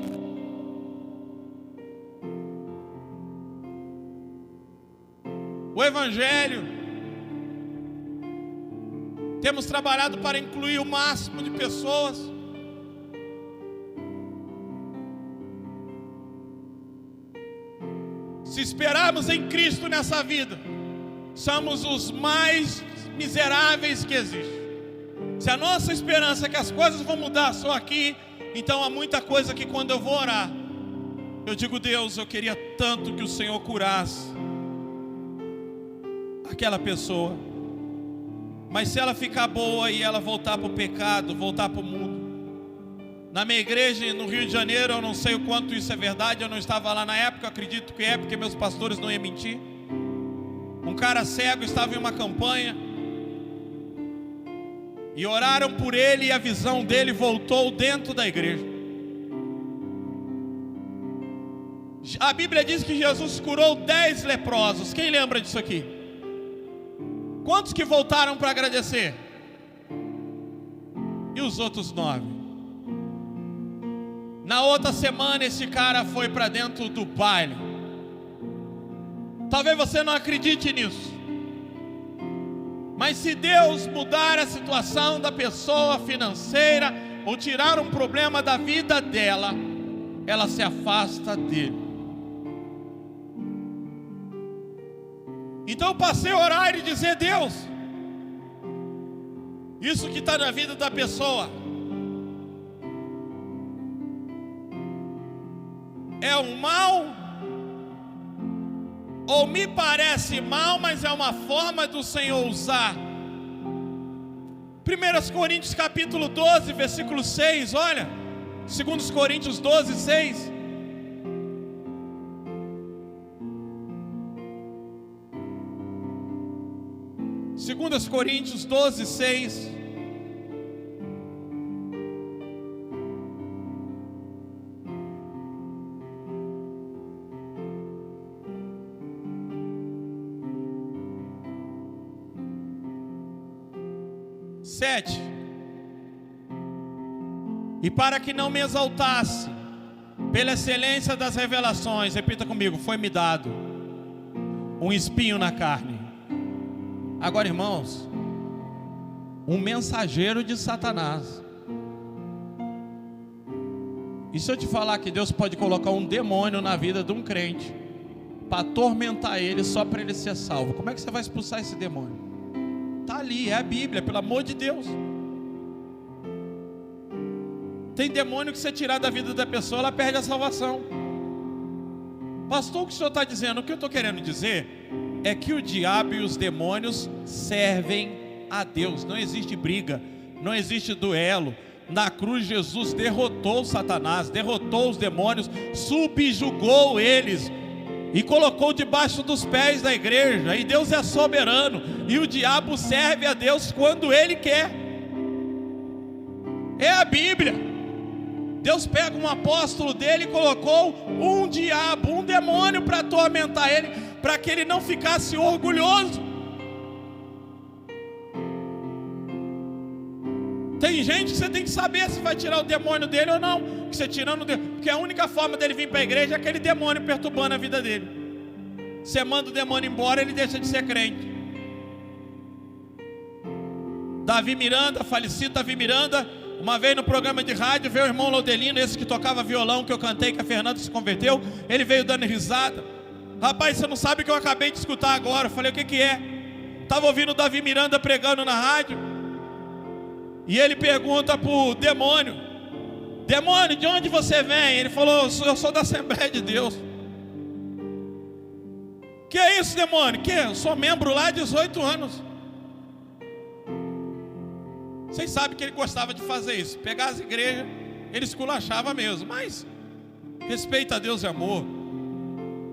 O Evangelho, temos trabalhado para incluir o máximo de pessoas. Se esperarmos em Cristo nessa vida, somos os mais miseráveis que existem. Se a nossa esperança é que as coisas vão mudar só aqui, então há muita coisa que quando eu vou orar, Eu digo: Deus, eu queria tanto que o Senhor curasse aquela pessoa, mas se ela ficar boa e ela voltar para o pecado, voltar para o mundo. Na minha igreja no Rio de Janeiro, eu não sei o quanto isso é verdade, eu não estava lá na época, acredito que é, porque meus pastores não iam mentir. Um cara cego estava em uma campanha e oraram por ele, e a visão dele voltou dentro da igreja. A Bíblia diz que Jesus curou 10 leprosos. Quem lembra disso aqui? Quantos que voltaram para agradecer? E os outros 9? Na outra semana esse cara foi para dentro do baile. Talvez você não acredite nisso, mas se Deus mudar a situação da pessoa financeira, ou tirar um problema da vida dela, ela se afasta dele. Então eu passei a orar e dizer: Deus, isso que está na vida da pessoa é um mal, ou me parece mal, mas é uma forma do Senhor usar. 1 Coríntios capítulo 12, versículo 6, olha. 2 Coríntios 12, 6. Segundas Coríntios 12, 6. E para que não me exaltasse pela excelência das revelações, repita comigo: foi-me dado um espinho na carne. Agora, irmãos, um mensageiro de Satanás. E se eu te falar que Deus pode colocar um demônio na vida de um crente para atormentar ele só para ele ser salvo, como é que você vai expulsar esse demônio? Está ali, é a Bíblia, pelo amor de Deus. Tem demônio que você tirar da vida da pessoa, ela perde a salvação. Pastor, o que o senhor está dizendo? O que eu estou querendo dizer é que o diabo e os demônios servem a Deus. Não existe briga, não existe duelo. Na cruz Jesus derrotou Satanás, derrotou os demônios, subjugou eles e colocou debaixo dos pés da igreja. E Deus é soberano, e o diabo serve a Deus quando ele quer. É a Bíblia. Deus pega um apóstolo dele e colocou um diabo, um demônio para atormentar ele, para que ele não ficasse orgulhoso. Tem gente que você tem que saber se vai tirar o demônio dele ou não. Que você tirando, porque a única forma dele vir para a igreja é aquele demônio perturbando a vida dele. Você manda o demônio embora, ele deixa de ser crente. Davi Miranda, falecido Davi Miranda, uma vez no programa de rádio, veio o irmão Laudelino, esse que tocava violão, que eu cantei, que a Fernanda se converteu. Ele veio dando risada. Rapaz, você não sabe o que eu acabei de escutar agora. Eu falei: o que que é? Estava ouvindo o Davi Miranda pregando na rádio, e ele pergunta para o demônio: demônio, de onde você vem? Ele falou: eu sou da Assembleia de Deus. Que é isso, demônio? Que? Eu sou membro lá há 18 anos. Vocês sabem que ele gostava de fazer isso, pegar as igrejas, ele esculachava mesmo, mas respeito a Deus e amor.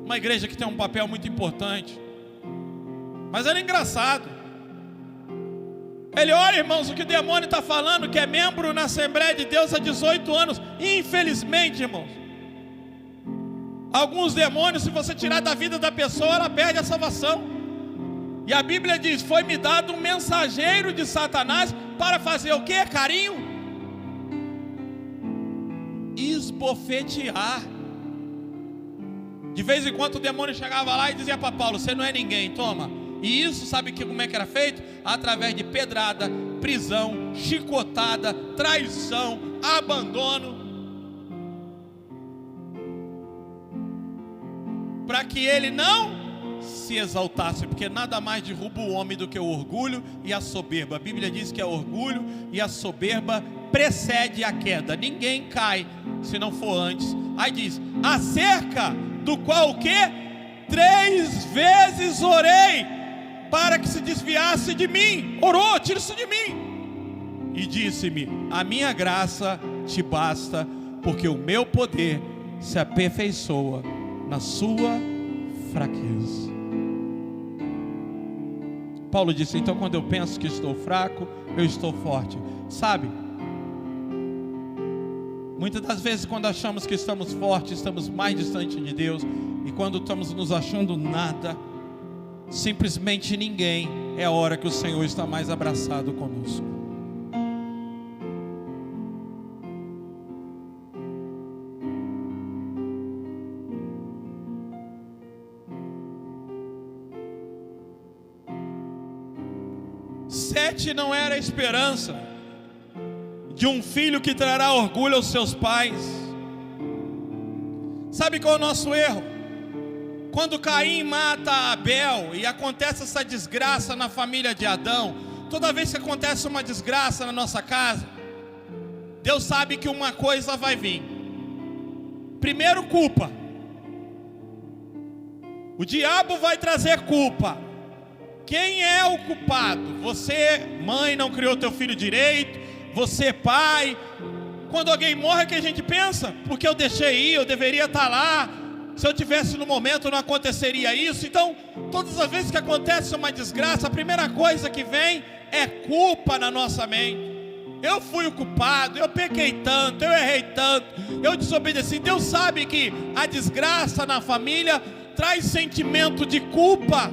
Uma igreja que tem um papel muito importante. Mas era engraçado. Ele: olha, irmãos, o que o demônio está falando, que é membro na Assembleia de Deus há 18 anos. Infelizmente, irmãos, alguns demônios, se você tirar da vida da pessoa, ela perde a salvação. E a Bíblia diz: foi-me dado um mensageiro de Satanás para fazer o que? Carinho? Esbofetear. De vez em quando o demônio chegava lá e dizia para Paulo: você não é ninguém, toma. E isso, sabe como é que era feito? Através de pedrada, prisão, chicotada, traição, abandono, para que ele não se exaltasse, porque nada mais derruba o homem do que o orgulho e a soberba. A Bíblia diz que é orgulho e a soberba precede a queda. Ninguém cai se não for antes. Aí diz: acerca do qual o quê? 3 vezes orei para que se desviasse de mim. Orou, tira isso de mim. E disse-me: a minha graça te basta, porque o meu poder se aperfeiçoa na sua fraqueza. Paulo disse: então quando eu penso que estou fraco, eu estou forte. Sabe, muitas das vezes quando achamos que estamos fortes, estamos mais distante de Deus. E quando estamos nos achando nada, simplesmente ninguém, é a hora que o Senhor está mais abraçado conosco. Sete não era a esperança de um filho que trará orgulho aos seus pais. Sabe qual é o nosso erro? Quando Caim mata Abel e acontece essa desgraça na família de Adão, toda vez que acontece uma desgraça na nossa casa, Deus sabe que uma coisa vai vir. Primeiro, culpa. O diabo vai trazer culpa. Quem é o culpado? Você, mãe, não criou teu filho direito. Você, pai. Quando alguém morre, o que a gente pensa? Porque eu deixei ir, eu deveria estar lá. Se eu tivesse no momento, não aconteceria isso. Então, todas as vezes que acontece uma desgraça, a primeira coisa que vem é culpa na nossa mente. Eu fui o culpado, eu pequei tanto, eu errei tanto, eu desobedeci. Deus sabe que a desgraça na família traz sentimento de culpa.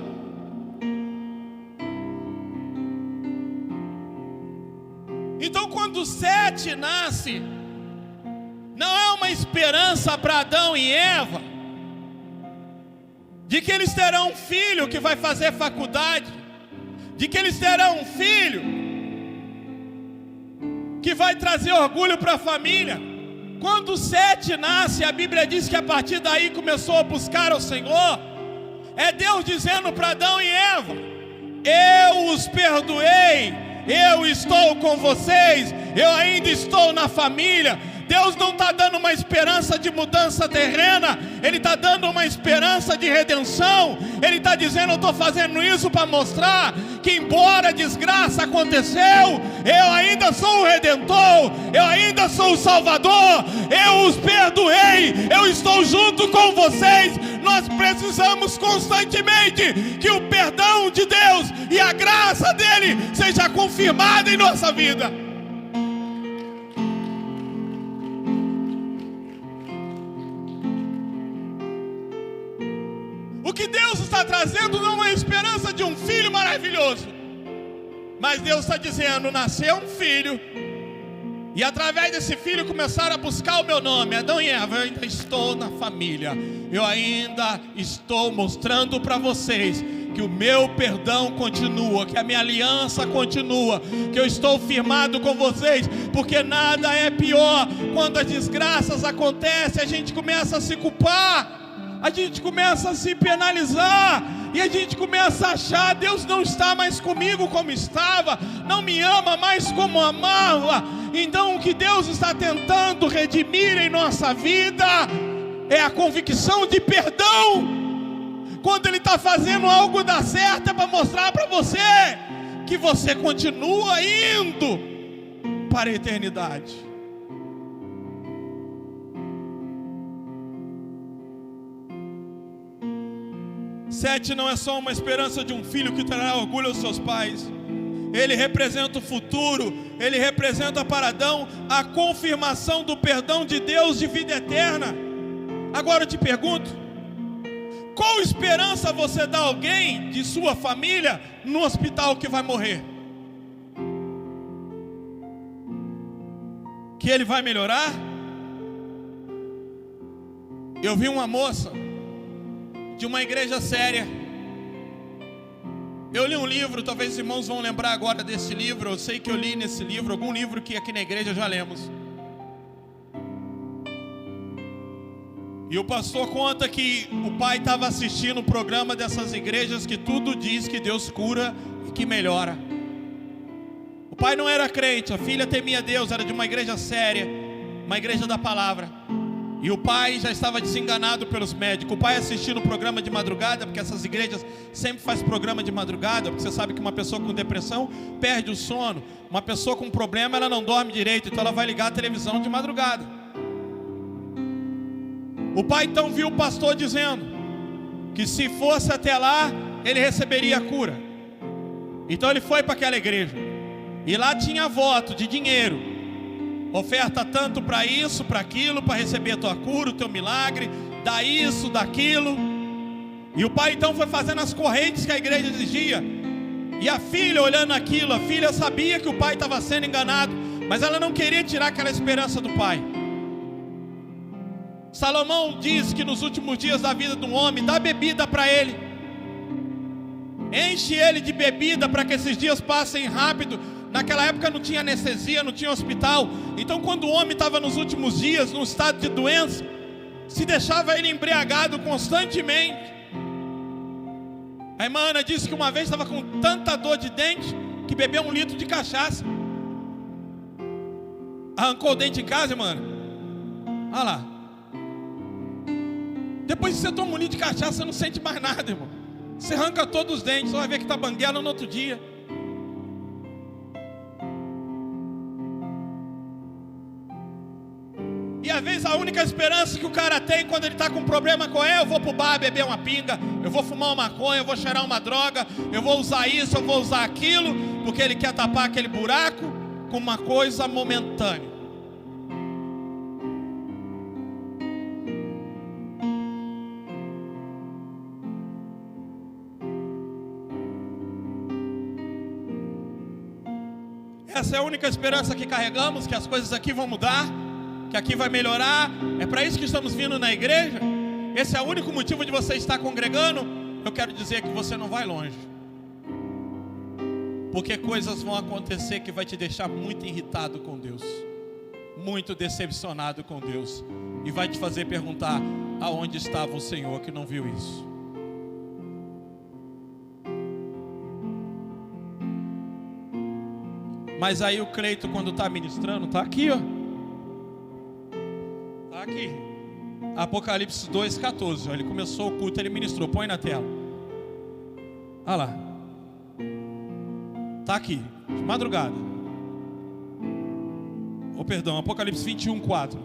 Então quando Sete nasce, não é uma esperança para Adão e Eva, de que eles terão um filho que vai fazer faculdade, de que eles terão um filho que vai trazer orgulho para a família. Quando Sete nasce, a Bíblia diz que a partir daí começou a buscar ao Senhor. É Deus dizendo para Adão e Eva: eu os perdoei, eu estou com vocês, eu ainda estou na família. Deus não está dando uma esperança de mudança terrena, Ele está dando uma esperança de redenção. Ele está dizendo: eu estou fazendo isso para mostrar que embora a desgraça aconteceu, eu ainda sou o Redentor, eu ainda sou o Salvador, eu os perdoei, eu estou junto com vocês. Nós precisamos constantemente que o perdão de Deus e a graça dele seja confirmada em nossa vida. O que Deus está trazendo não é a esperança de um filho maravilhoso, mas Deus está dizendo: nasceu um filho, e através desse filho começaram a buscar o meu nome. Adão e Eva, eu ainda estou na família, eu ainda estou mostrando para vocês que o meu perdão continua, que a minha aliança continua, que eu estou firmado com vocês. Porque nada é pior quando as desgraças acontecem, a gente começa a se culpar, a gente começa a se penalizar, e a gente começa a achar: Deus não está mais comigo como estava, não me ama mais como amava. Então o que Deus está tentando redimir em nossa vida é a convicção de perdão. Quando Ele está fazendo algo dar certo, é para mostrar para você que você continua indo para a eternidade. Sete não é só uma esperança de um filho que trará orgulho aos seus pais. Ele representa o futuro, ele representa para Adão a confirmação do perdão de Deus de vida eterna. Agora eu te pergunto: qual esperança você dá a alguém de sua família no hospital que vai morrer? Que ele vai melhorar? Eu vi uma moça de uma igreja séria. Eu li um livro, talvez os irmãos vão lembrar agora desse livro. Eu sei que eu li nesse livro, algum livro que aqui na igreja já lemos. E o pastor conta que o pai estava assistindo um programa dessas igrejas que tudo diz que Deus cura e que melhora. O pai não era crente, a filha temia Deus, era de uma igreja séria, uma igreja da palavra. E o pai já estava desenganado pelos médicos. O pai assistindo o programa de madrugada, porque essas igrejas sempre fazem programa de madrugada, porque você sabe que uma pessoa com depressão perde o sono. Uma pessoa com problema, ela não dorme direito, então ela vai ligar a televisão de madrugada. O pai então viu o pastor dizendo que se fosse até lá, ele receberia a cura. Então ele foi para aquela igreja. E lá tinha voto de dinheiro. Oferta tanto para isso, para aquilo, para receber a tua cura, o teu milagre, dá isso, daquilo. E o pai então foi fazendo as correntes que a igreja exigia. E a filha olhando aquilo, a filha sabia que o pai estava sendo enganado, mas ela não queria tirar aquela esperança do pai. Salomão diz que nos últimos dias da vida de um homem, dá bebida para ele, enche ele de bebida para que esses dias passem rápido. Naquela época não tinha anestesia, não tinha hospital. Então quando o homem estava nos últimos dias, num estado de doença, se deixava ele embriagado constantemente. A irmã Ana disse que uma vez estava com tanta dor de dente que bebeu 1 litro de cachaça. Arrancou o dente em casa, irmã Ana. Olha lá. Depois que você toma 1 litro de cachaça, você não sente mais nada, irmão. Você arranca todos os dentes, você vai ver que está banguela no outro dia. E às vezes a única esperança que o cara tem quando ele está com problema, qual é? Eu vou pro bar beber uma pinga, eu vou fumar uma maconha, eu vou cheirar uma droga, eu vou usar isso, eu vou usar aquilo, porque ele quer tapar aquele buraco com uma coisa momentânea. Essa é a única esperança que carregamos, que as coisas aqui vão mudar, que aqui vai melhorar. É para isso que estamos vindo na igreja. Esse é o único motivo de você estar congregando. Eu quero dizer que você não vai longe, porque coisas vão acontecer que vai te deixar muito irritado com Deus, muito decepcionado com Deus, e vai te fazer perguntar: aonde estava o Senhor que não viu isso? Mas aí o Cleito, quando está ministrando, está aqui, ó. Está aqui. Apocalipse 2,14. Ele começou o culto, ele ministrou. Põe na tela. Olha lá. Está aqui, de madrugada. Oh, perdão, Apocalipse 21,4.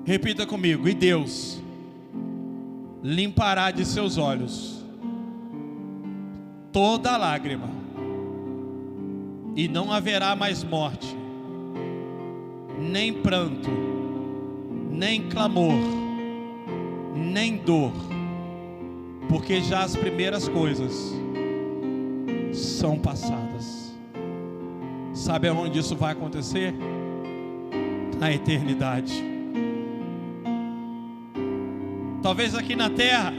Repita comigo. E Deus limpará de seus olhos toda lágrima, e não haverá mais morte, nem pranto, nem clamor, nem dor, porque já as primeiras coisas são passadas. Sabe aonde isso vai acontecer? Na eternidade. Talvez aqui na terra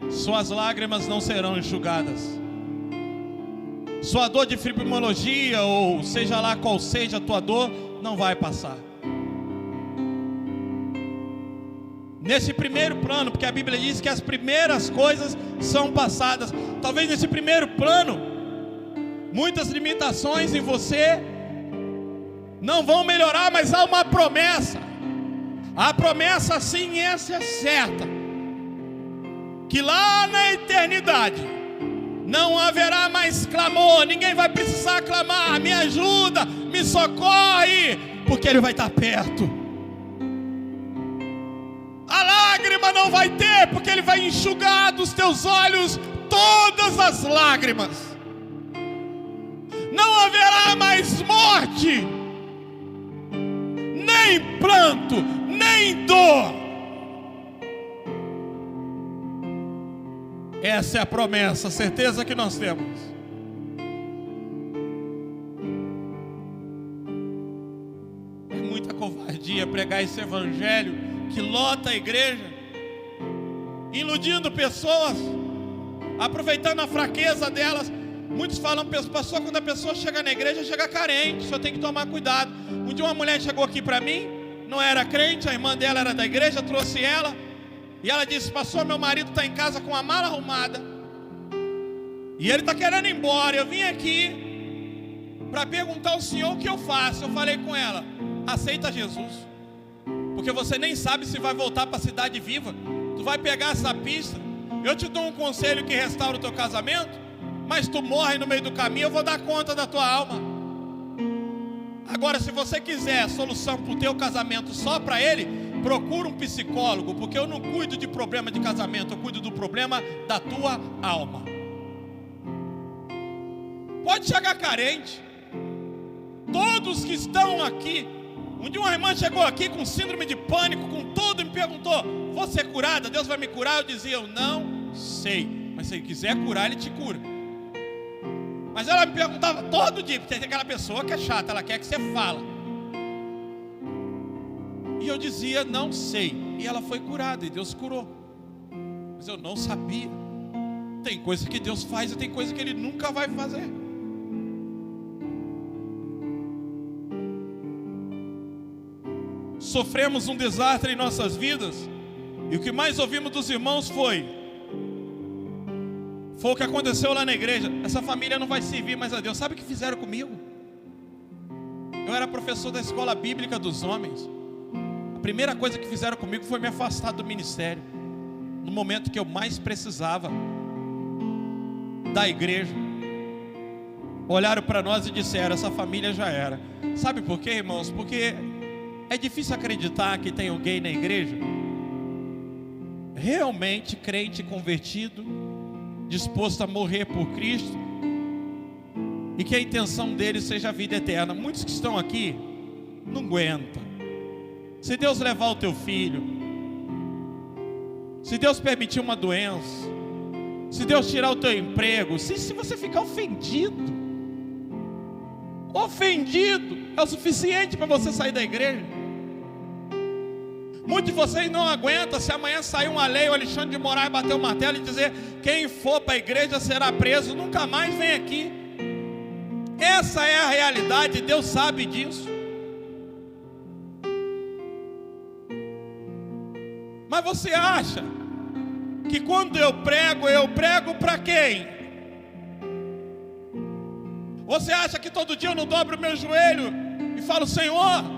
suas lágrimas não serão enxugadas. Sua dor de fibromialgia, ou seja lá qual seja a tua dor, não vai passar. Nesse primeiro plano, porque a Bíblia diz que as primeiras coisas são passadas. Talvez nesse primeiro plano, muitas limitações em você não vão melhorar, mas há uma promessa. A promessa sim, essa é certa, que lá na eternidade não haverá mais clamor. Ninguém vai precisar clamar: me ajuda, me socorre, porque Ele vai estar perto. A lágrima não vai ter, porque Ele vai enxugar dos teus olhos todas as lágrimas. Não haverá mais morte, nem pranto, nem dor. Essa é a promessa, a certeza que nós temos. É muita covardia pregar esse evangelho que lota a igreja, iludindo pessoas, aproveitando a fraqueza delas. Muitos falam: pastor, quando a pessoa chega na igreja, chega carente, só tem que tomar cuidado. Um dia uma mulher chegou aqui para mim, não era crente, a irmã dela era da igreja, trouxe ela. E ela disse: pastor, meu marido está em casa com a mala arrumada e ele está querendo ir embora. Eu vim aqui para perguntar ao senhor o que eu faço. Eu falei com ela: aceita Jesus, porque você nem sabe se vai voltar para a cidade viva. Tu vai pegar essa pista. Eu te dou um conselho que restaura o teu casamento, mas tu morre no meio do caminho, eu vou dar conta da tua alma. Agora, se você quiser solução para o teu casamento só para ele, procura um psicólogo, porque eu não cuido de problema de casamento, eu cuido do problema da tua alma. Pode chegar carente. Todos que estão aqui. Um dia uma irmã chegou aqui com síndrome de pânico, com tudo, e me perguntou: vou ser curada? Deus vai me curar? Eu dizia: eu não sei, mas se ele quiser curar, ele te cura. Mas ela me perguntava todo dia, porque tem aquela pessoa que é chata, ela quer que você fala. E eu dizia: não sei. E ela foi curada, e Deus curou. Mas eu não sabia. Tem coisa que Deus faz e tem coisa que Ele nunca vai fazer. Sofremos um desastre em nossas vidas, e o que mais ouvimos dos irmãos foi o que aconteceu lá na igreja: essa família não vai servir mais a Deus. Sabe o que fizeram comigo? Eu era professor da escola bíblica dos homens. A primeira coisa que fizeram comigo foi me afastar do ministério, no momento que eu mais precisava da igreja. Olharam para nós e disseram: essa família já era. Sabe por quê, irmãos? Porque é difícil acreditar que tem alguém na igreja realmente crente, convertido, disposto a morrer por Cristo, e que a intenção dele seja a vida eterna. Muitos que estão aqui não aguentam. Se Deus levar o teu filho, se Deus permitir uma doença, se Deus tirar o teu emprego, se você ficar ofendido é o suficiente para você sair da igreja. Muitos de vocês não aguentam se amanhã sair uma lei, o Alexandre de Moraes bater o martelo e dizer: quem for para a igreja será preso, nunca mais vem aqui. Essa é a realidade, Deus sabe disso. Mas você acha que quando eu prego para quem? Você acha que todo dia eu não dobro o meu joelho e falo: Senhor,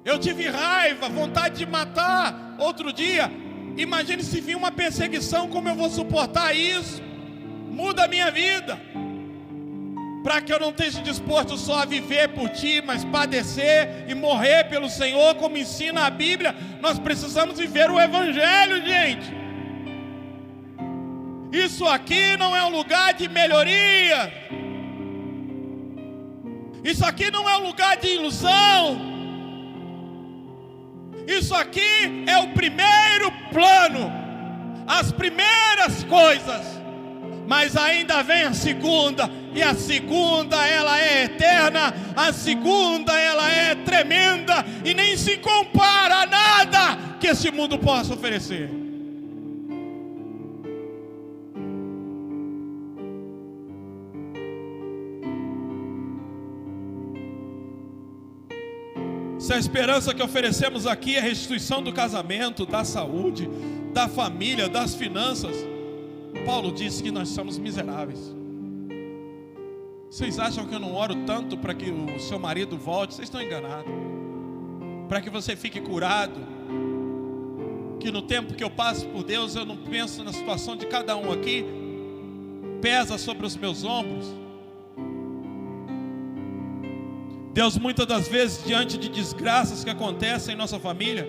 eu tive raiva, vontade de matar outro dia. Imagine se vir uma perseguição, como eu vou suportar isso? Muda a minha vida, para que eu não esteja disposto só a viver por ti, mas padecer e morrer pelo Senhor, como ensina a Bíblia. Nós precisamos viver o Evangelho, gente. Isso aqui não é um lugar de melhoria. Isso aqui não é um lugar de ilusão. Isso aqui é o primeiro plano, as primeiras coisas, mas ainda vem a segunda, e a segunda ela é eterna, a segunda ela é tremenda, e nem se compara a nada que esse mundo possa oferecer. Se a esperança que oferecemos aqui é a restituição do casamento, da saúde, da família, das finanças, Paulo disse que nós somos miseráveis. Vocês acham que eu não oro tanto para que o seu marido volte? Vocês estão enganados. Para que você fique curado. Que no tempo que eu passo por Deus, eu não penso na situação de cada um aqui. Pesa sobre os meus ombros. Deus muitas das vezes, diante de desgraças que acontecem em nossa família,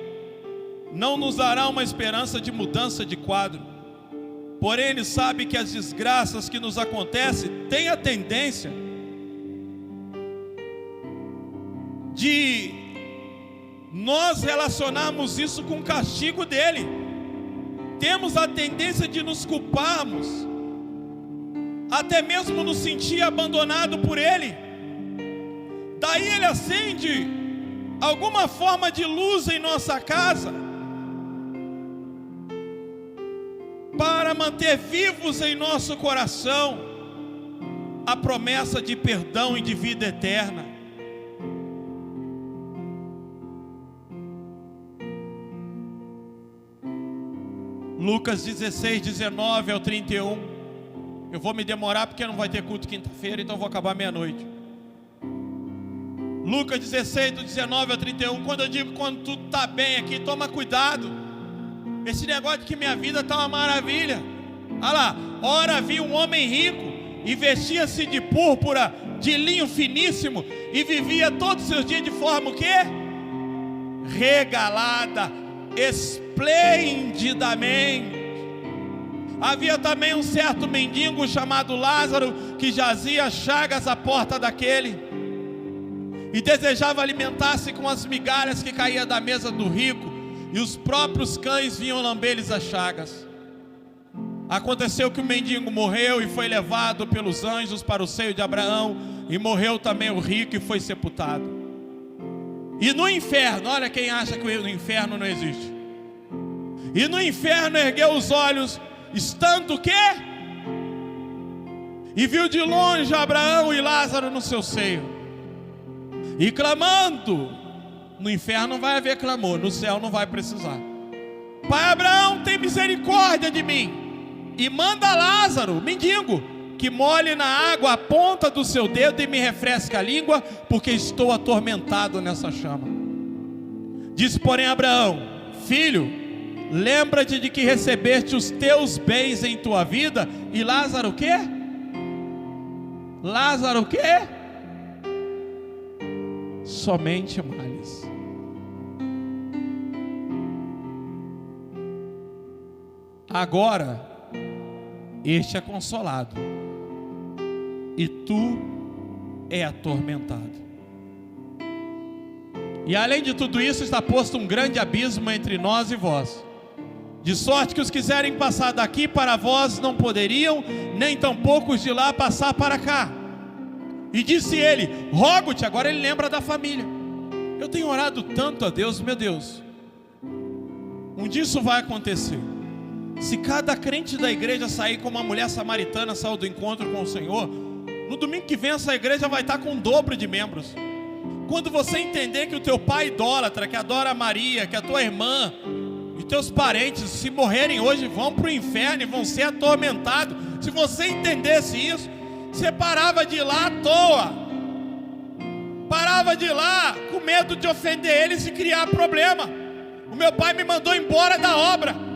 não nos dará uma esperança de mudança de quadro. Porém, Ele sabe que as desgraças que nos acontecem têm a tendência de nós relacionarmos isso com o castigo dEle. Temos a tendência de nos culparmos, até mesmo nos sentir abandonado por Ele. Daí Ele acende alguma forma de luz em nossa casa, para manter vivos em nosso coração a promessa de perdão e de vida eterna. Lucas 16, 19 ao 31. Eu vou me demorar porque não vai ter culto quinta-feira, então eu vou acabar meia-noite. Lucas 16, do 19 ao 31. Quando eu digo quando tudo está bem aqui, toma cuidado. Esse negócio de que minha vida está uma maravilha. Olha lá. Ora vi um homem rico e vestia-se de púrpura, de linho finíssimo, e vivia todos os seus dias de forma o quê? Regalada, esplendidamente. Havia também um certo mendigo chamado Lázaro, que jazia às chagas à porta daquele, e desejava alimentar-se com as migalhas que caíam da mesa do rico, e os próprios cães vinham lamber-lhes as chagas. Aconteceu que o mendigo morreu e foi levado pelos anjos para o seio de Abraão, e morreu também o rico e foi sepultado. E no inferno, olha quem acha que o inferno não existe. E no inferno ergueu os olhos, estando o quê? E viu de longe Abraão e Lázaro no seu seio, e clamando. No inferno não vai haver clamor, no céu não vai precisar. Pai Abraão, tem misericórdia de mim, e manda Lázaro, mendigo, que molhe na água a ponta do seu dedo e me refresque a língua, porque estou atormentado nessa chama. Disse, porém, Abraão: filho, lembra-te de que recebeste os teus bens em tua vida, e Lázaro o quê? Lázaro o quê? Somente males. Agora este é consolado, e tu é atormentado. E além de tudo isso, está posto um grande abismo entre nós e vós, de sorte que os que quiserem passar daqui para vós não poderiam, nem tampouco os de lá passar para cá. E disse ele: rogo-te. Agora ele lembra da família. Eu tenho orado tanto a Deus, meu Deus, um dia isso vai acontecer. Se cada crente da igreja sair como uma mulher samaritana saiu do encontro com o Senhor, no domingo que vem essa igreja vai estar com o dobro de membros. Quando você entender que o teu pai idólatra, que adora a Maria, que a tua irmã e teus parentes, se morrerem hoje, vão para o inferno e vão ser atormentados. Se você entendesse isso, você parava de ir lá à toa, parava de ir lá com medo de ofender eles e criar problema. O meu pai me mandou embora da obra,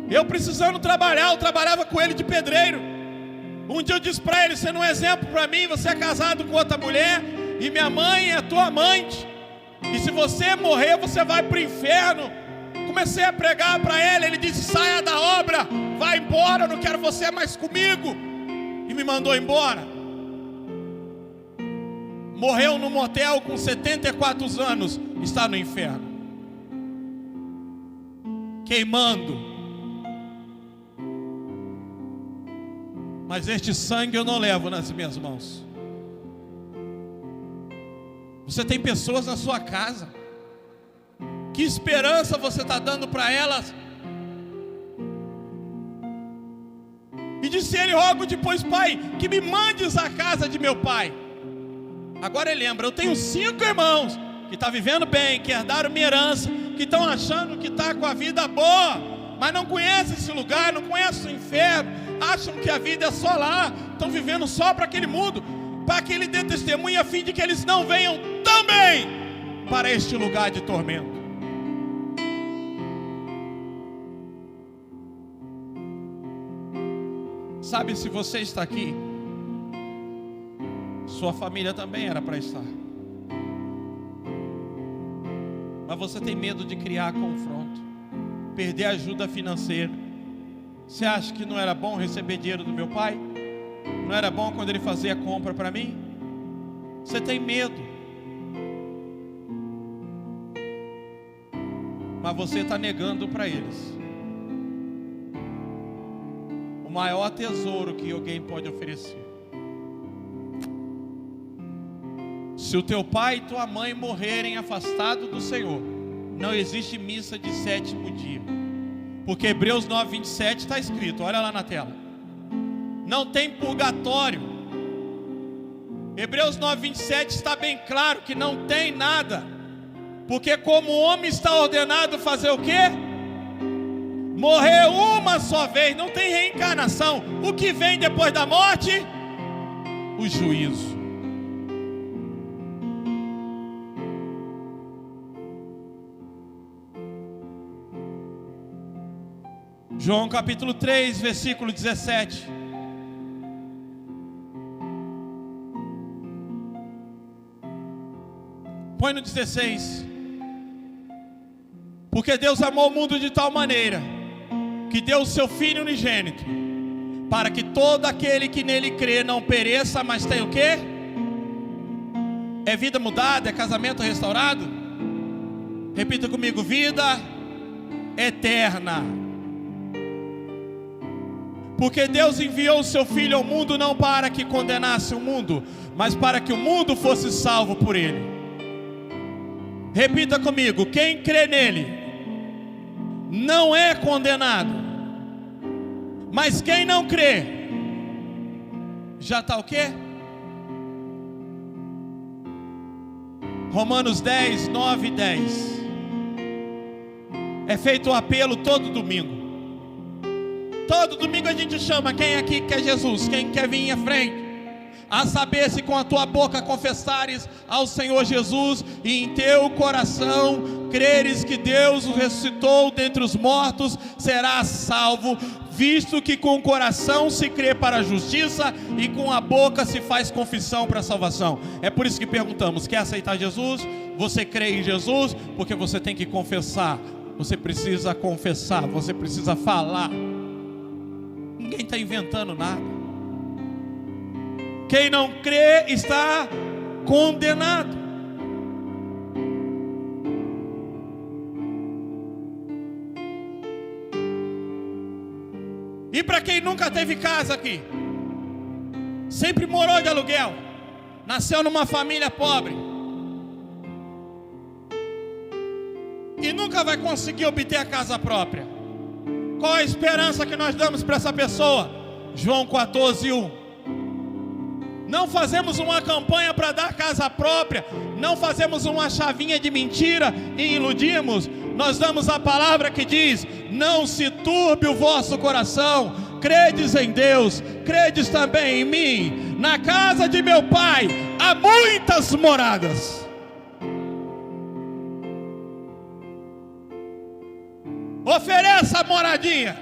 eu precisando trabalhar, eu trabalhava com ele de pedreiro. Um dia eu disse para ele: você não é exemplo para mim, você é casado com outra mulher, e minha mãe é tua amante, e se você morrer, você vai para o inferno. Comecei a pregar para ele, ele disse: saia da obra, vai embora, eu não quero você mais comigo, e me mandou embora. Morreu no motel com 74 anos, está no inferno, queimando. Mas este sangue eu não levo nas minhas mãos. Você tem pessoas na sua casa, que esperança você está dando para elas? E disse ele: rogo depois, pai, que me mandes à casa de meu pai. Agora ele lembra: eu tenho 5 irmãos que estão vivendo bem, que herdaram minha herança, que estão achando que está com a vida boa, mas não conhecem esse lugar, não conhecem o inferno, acham que a vida é só lá, estão vivendo só para aquele mundo, para que ele dê testemunho, a fim de que eles não venham também para este lugar de tormento. Sabe, se você está aqui, sua família também era para estar, mas você tem medo de criar confronto, perder ajuda financeira. Você acha que não era bom receber dinheiro do meu pai? Não era bom quando ele fazia a compra para mim? Você tem medo, mas você está negando para eles o maior tesouro que alguém pode oferecer. Se o teu pai e tua mãe morrerem afastados do Senhor, não existe missa de 7º dia, porque Hebreus 9:27 está escrito, olha lá na tela, não tem purgatório. Hebreus 9:27 está bem claro que não tem nada, porque como o homem está ordenado fazer o quê? Morreu uma só vez, não tem reencarnação. O que vem depois da morte? O juízo. João capítulo 3, versículo 17. Põe no 16. Porque Deus amou o mundo de tal maneira que deu o seu Filho unigênito, para que todo aquele que nele crê não pereça, mas tenha o quê? É vida mudada, é casamento restaurado? Repita comigo: vida eterna. Porque Deus enviou o seu Filho ao mundo não para que condenasse o mundo, mas para que o mundo fosse salvo por ele. Repita comigo: quem crê nele não é condenado, mas quem não crê já está o quê? Romanos 10, 9 e 10. É feito um apelo todo domingo. Todo domingo a gente chama quem aqui quer Jesus, quem quer vir à frente. A saber, se com a tua boca confessares ao Senhor Jesus e em teu coração creres que Deus o ressuscitou dentre os mortos, serás salvo, visto que com o coração se crê para a justiça e com a boca se faz confissão para a salvação. É por isso que perguntamos: quer aceitar Jesus? Você crê em Jesus? Porque você tem que confessar. Você precisa confessar, você precisa falar. Ninguém está inventando nada. Quem não crê está condenado. E para quem nunca teve casa aqui, sempre morou de aluguel, nasceu numa família pobre e nunca vai conseguir obter a casa própria, qual a esperança que nós damos para essa pessoa? João 14, 1. Não fazemos uma campanha para dar casa própria, não fazemos uma chavinha de mentira e iludimos. Nós damos a palavra que diz: não se turbe o vosso coração, credes em Deus, credes também em mim. Na casa de meu pai há muitas moradas. Ofereça a moradia,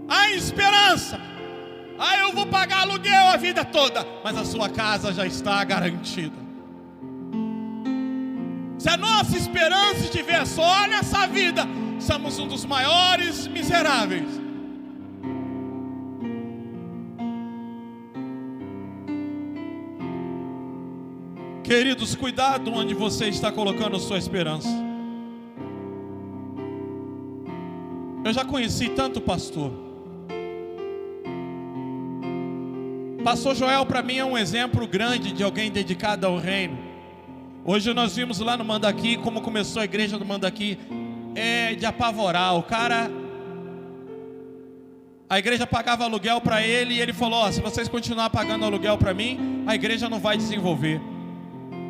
a esperança. Eu vou pagar aluguel a vida toda, mas a sua casa já está garantida. Se a nossa esperança estiver só nessa vida, somos um dos maiores miseráveis. Queridos, cuidado onde você está colocando sua esperança. Eu já conheci tanto pastor. Pastor Joel para mim é um exemplo grande de alguém dedicado ao reino. Hoje nós vimos lá no Mandaqui como começou a igreja do Mandaqui. É de apavorar. O cara, a igreja pagava aluguel para ele e ele falou: se vocês continuarem pagando aluguel para mim, a igreja não vai desenvolver.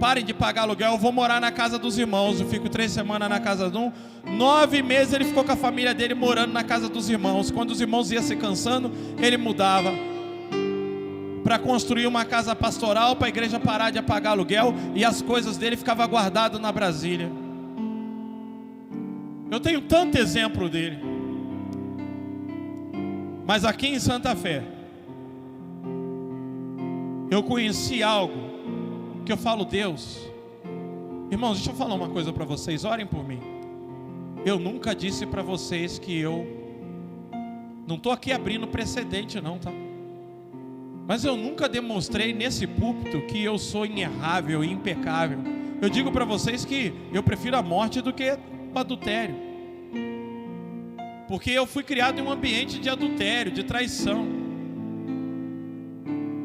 Parem de pagar aluguel, eu vou morar na casa dos irmãos. Eu fico 3 semanas na casa de um. 9 meses ele ficou com a família dele morando na casa dos irmãos. Quando os irmãos iam se cansando, ele mudava para construir uma casa pastoral, para a igreja parar de pagar aluguel, e as coisas dele ficavam guardadas na Brasília. Eu tenho tanto exemplo dele. Mas aqui em Santa Fé, eu conheci algo que eu falo: Deus, irmãos, deixa eu falar uma coisa para vocês, orem por mim. Eu nunca disse para vocês que eu não estou aqui abrindo precedente não, tá? Mas eu nunca demonstrei nesse púlpito que eu sou inerrável e impecável. Eu digo para vocês que eu prefiro a morte do que o adultério, porque eu fui criado em um ambiente de adultério, de traição.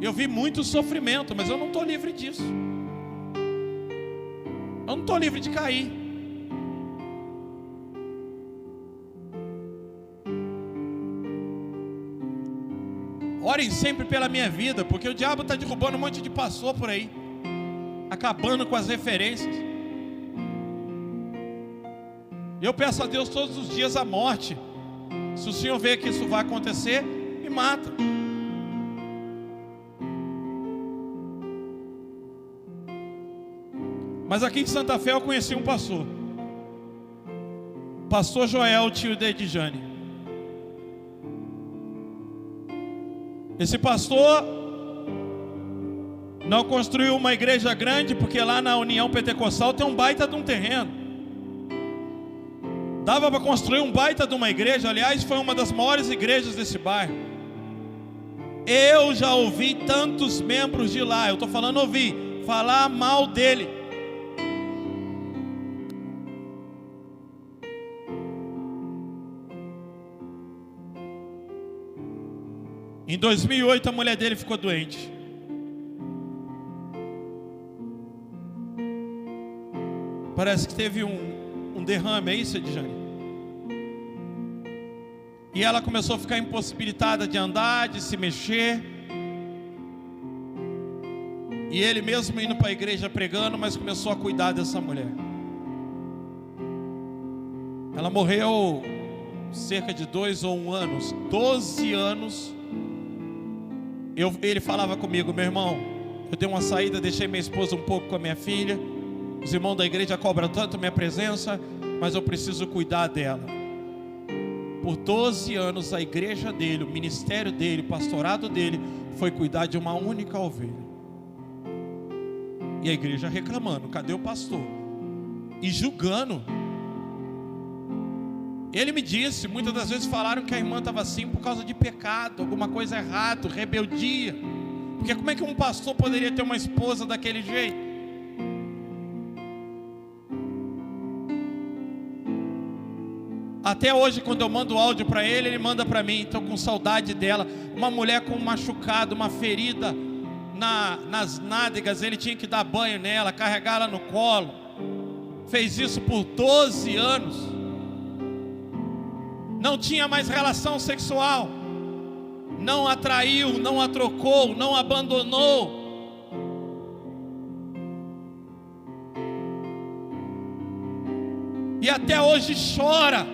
Eu vi muito sofrimento, mas eu não estou livre disso. Eu não estou livre de cair. Orem sempre pela minha vida, porque o diabo está derrubando um monte de pastor por aí, acabando com as referências. Eu peço a Deus todos os dias a morte. Se o Senhor vê que isso vai acontecer, me mata. Mas aqui em Santa Fé eu conheci um pastor. Pastor Joel, tio de Edjane. Esse pastor não construiu uma igreja grande, porque lá na União Pentecostal tem um baita de um terreno. Dava para construir um baita de uma igreja. Aliás, foi uma das maiores igrejas desse bairro. Eu já ouvi tantos membros de lá, eu estou falando ouvir, falar mal dele. Em 2008 a mulher dele ficou doente. Parece que teve um derrame, é isso, Edjane? E ela começou a ficar impossibilitada de andar, de se mexer. E ele mesmo indo para a igreja pregando, mas começou a cuidar dessa mulher. Ela morreu cerca de 2 ou 1 ano, 12 anos. Ele falava comigo: meu irmão, eu dei uma saída, deixei minha esposa um pouco com a minha filha. Os irmãos da igreja cobram tanto minha presença, mas eu preciso cuidar dela. Por 12 anos a igreja dele, o ministério dele, o pastorado dele foi cuidar de uma única ovelha. E a igreja reclamando: cadê o pastor? E julgando. Ele me disse, muitas das vezes falaram que a irmã estava assim por causa de pecado, alguma coisa errada, rebeldia. Porque como é que um pastor poderia ter uma esposa daquele jeito? Até hoje, quando eu mando áudio para ele, ele manda para mim: estou com saudade dela. Uma mulher com um machucado, uma ferida nas nádegas, ele tinha que dar banho nela, carregar ela no colo. Fez isso por 12 anos. Não tinha mais relação sexual. Não a traiu, não a trocou, não a abandonou. E até hoje chora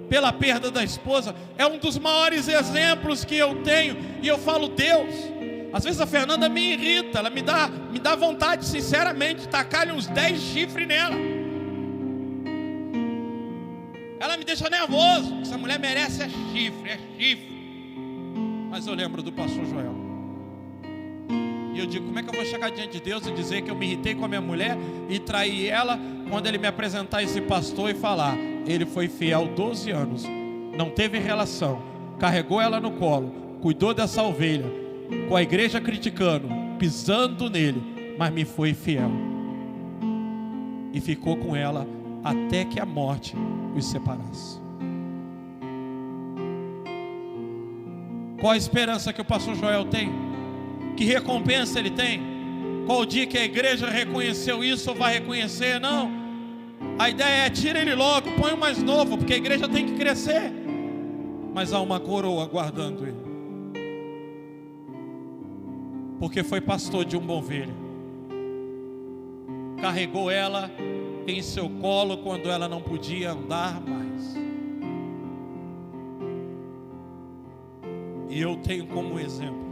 pela perda da esposa. É um dos maiores exemplos que eu tenho. E eu falo: Deus, às vezes a Fernanda me irrita. Ela me dá vontade, sinceramente, de tacar-lhe uns 10 chifres nela. Ela me deixa nervoso. Essa mulher merece chifre. Mas eu lembro do pastor Joel. E eu digo: como é que eu vou chegar diante de Deus e dizer que eu me irritei com a minha mulher e traí ela, quando ele me apresentar esse pastor e falar: ele foi fiel 12 anos, não teve relação, carregou ela no colo, cuidou dessa ovelha, com a igreja criticando, pisando nele, mas me foi fiel. E ficou com ela até que a morte os separasse. Qual a esperança que o pastor Joel tem? Que recompensa ele tem? Qual o dia que a igreja reconheceu isso ou vai reconhecer? Não. A ideia é: tira ele logo, põe o mais novo, porque a igreja tem que crescer. Mas há uma coroa guardando ele, porque foi pastor de uma ovelha, carregou ela em seu colo quando ela não podia andar mais. E eu tenho como exemplo.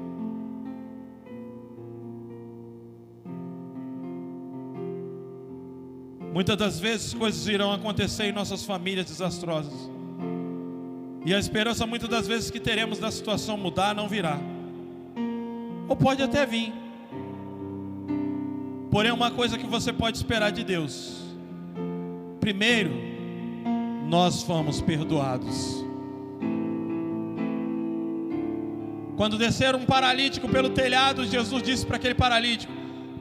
Muitas das vezes coisas irão acontecer em nossas famílias desastrosas. E a esperança muitas das vezes que teremos da situação mudar não virá. Ou pode até vir. Porém, uma coisa que você pode esperar de Deus: primeiro, nós fomos perdoados. Quando desceram um paralítico pelo telhado, Jesus disse para aquele paralítico: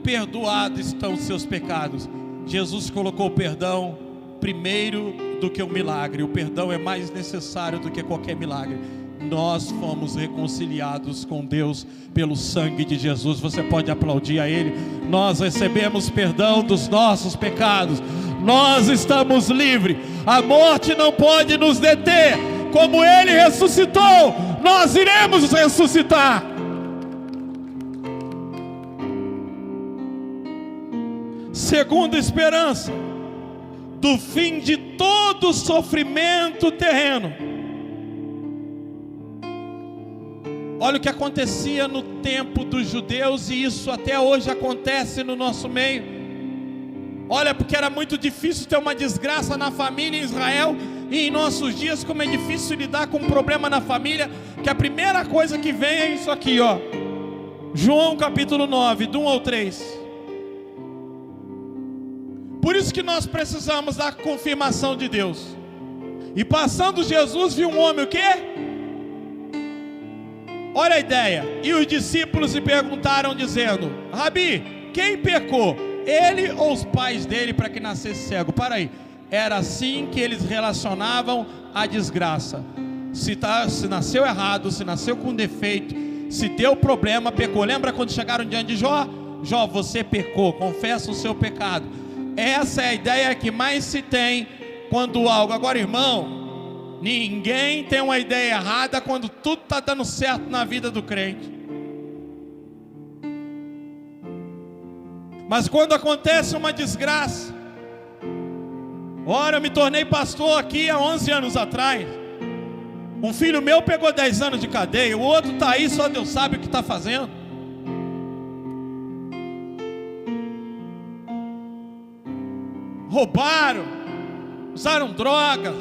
perdoados estão os seus pecados. Jesus colocou o perdão primeiro do que o milagre. O perdão é mais necessário do que qualquer milagre. Nós fomos reconciliados com Deus pelo sangue de Jesus. Você pode aplaudir a Ele. Nós recebemos perdão dos nossos pecados. Nós estamos livres. A morte não pode nos deter. Como Ele ressuscitou, nós iremos ressuscitar. Segunda esperança: do fim de todo sofrimento terreno. Olha o que acontecia no tempo dos judeus, e isso até hoje acontece no nosso meio. Olha, porque era muito difícil ter uma desgraça na família em Israel, e em nossos dias como é difícil lidar com um problema na família, que a primeira coisa que vem é isso aqui, ó. João capítulo 9, do 1 ao 3. Por isso que nós precisamos da confirmação de Deus. E passando Jesus, viu um homem o quê? Olha a ideia. E os discípulos se perguntaram dizendo: Rabi, quem pecou? Ele ou os pais dele para que nascesse cego? Para aí. Era assim que eles relacionavam a desgraça. Se nasceu errado, se nasceu com defeito, se deu problema, pecou. Lembra quando chegaram diante de Jó? Jó, você pecou, confessa o seu pecado. Essa é a ideia que mais se tem quando algo... Agora, irmão, ninguém tem uma ideia errada quando tudo está dando certo na vida do crente. Mas quando acontece uma desgraça... Ora, eu me tornei pastor aqui há 11 anos atrás. Um filho meu pegou 10 anos de cadeia, o outro está aí, só Deus sabe o que está fazendo. Roubaram, usaram drogas,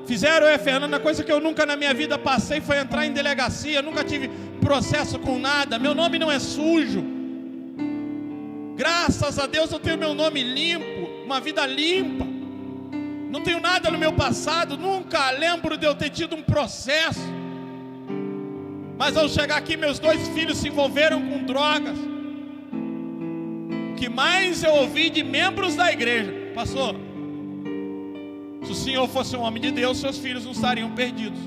fizeram Fernanda, coisa que eu nunca na minha vida passei, foi entrar em delegacia, nunca tive processo com nada, meu nome não é sujo. Graças a Deus eu tenho meu nome limpo, uma vida limpa. Não tenho nada no meu passado, nunca lembro de eu ter tido um processo. Mas ao chegar aqui, meus 2 filhos se envolveram com drogas. O que mais eu ouvi de membros da igreja: pastor, se o senhor fosse um homem de Deus, seus filhos não estariam perdidos.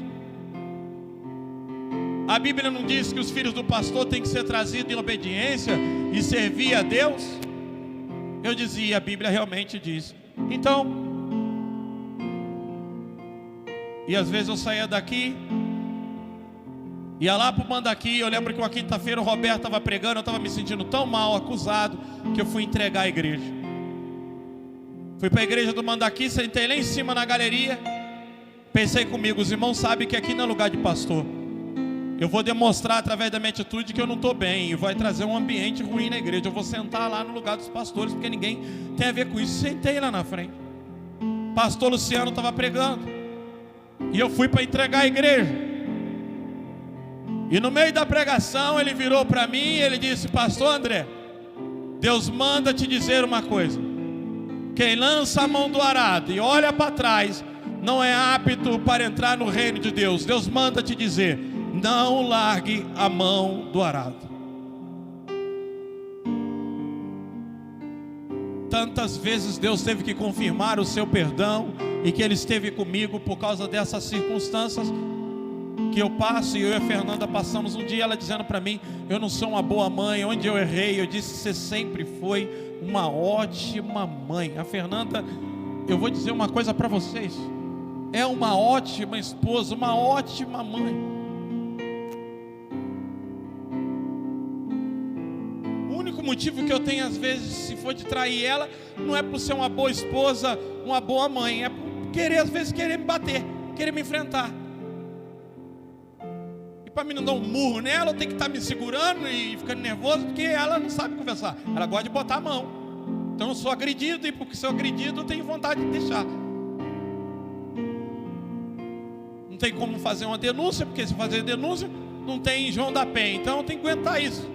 A Bíblia não diz que os filhos do pastor têm que ser trazidos em obediência e servir a Deus? Eu dizia, a Bíblia realmente diz. Então, e às vezes eu saía daqui, ia lá para o Mandaqui. Eu lembro que uma quinta-feira o Roberto estava pregando, eu estava me sentindo tão mal, acusado, que eu fui entregar a igreja. Fui para a igreja do Mandaqui, sentei lá em cima na galeria. Pensei comigo, os irmãos sabem que aqui não é lugar de pastor. Eu vou demonstrar através da minha atitude que eu não estou bem, e vai trazer um ambiente ruim na igreja. Eu vou sentar lá no lugar dos pastores, porque ninguém tem a ver com isso. Sentei lá na frente. Pastor Luciano estava pregando, e eu fui para entregar a igreja. E no meio da pregação ele virou para mim e ele disse: pastor André, Deus manda te dizer uma coisa: quem lança a mão do arado e olha para trás não é apto para entrar no reino de Deus. Deus manda te dizer: não largue a mão do arado. Tantas vezes Deus teve que confirmar o seu perdão, e que Ele esteve comigo por causa dessas circunstâncias que eu passo. E eu e a Fernanda passamos um dia, ela dizendo para mim: eu não sou uma boa mãe. Onde eu errei, eu disse: você sempre foi uma ótima mãe. A Fernanda, eu vou dizer uma coisa para vocês, é uma ótima esposa, uma ótima mãe. O único motivo que eu tenho às vezes, se for de trair ela, não é por ser uma boa esposa, uma boa mãe, é por querer, às vezes, querer me bater, querer me enfrentar. E para mim não dar um murro nela, eu tenho que estar me segurando e ficando nervoso, porque ela não sabe conversar, ela gosta de botar a mão. Então eu sou agredido, e porque sou agredido eu tenho vontade de deixar. Não tem como fazer uma denúncia, porque se fazer denúncia não tem João da Penha, então eu tenho que aguentar isso.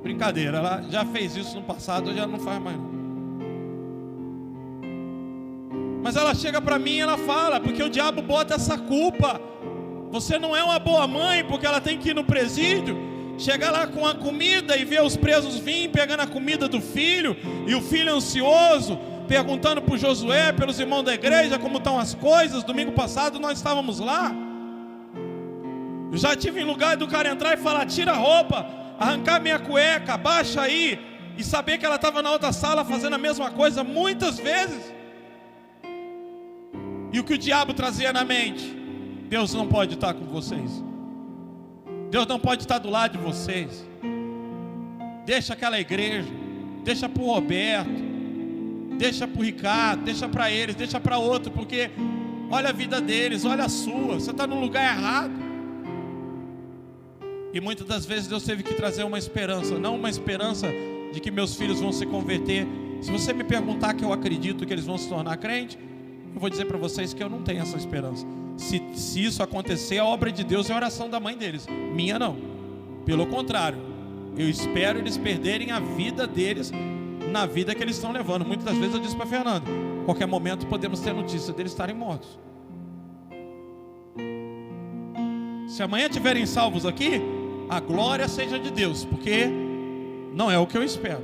Brincadeira, ela já fez isso no passado, já não faz mais não. Mas ela chega para mim e ela fala: porque o diabo bota essa culpa. Você não é uma boa mãe porque ela tem que ir no presídio, chegar lá com a comida e ver os presos virem pegando a comida do filho, e o filho ansioso, perguntando para o Josué, pelos irmãos da igreja, como estão as coisas. Domingo passado nós estávamos lá. Eu já tive em lugar do cara entrar e falar: tira a roupa, arrancar minha cueca, baixa aí, e saber que ela estava na outra sala fazendo a mesma coisa muitas vezes. E o que o diabo trazia na mente: Deus não pode estar com vocês, Deus não pode estar do lado de vocês. Deixa aquela igreja, deixa para o Roberto, deixa para o Ricardo, deixa para eles, deixa para outro, porque olha a vida deles, olha a sua, você está no lugar errado. E muitas das vezes Deus teve que trazer uma esperança, não uma esperança de que meus filhos vão se converter. Se você me perguntar que eu acredito que eles vão se tornar crente, eu vou dizer para vocês que eu não tenho essa esperança. Se isso acontecer, a obra de Deus é a oração da mãe deles, minha não. Pelo contrário, eu espero eles perderem a vida deles na vida que eles estão levando. Muitas das vezes eu disse para Fernando, qualquer momento podemos ter notícia deles estarem mortos. Se amanhã estiverem salvos aqui, a glória seja de Deus, porque não é o que eu espero.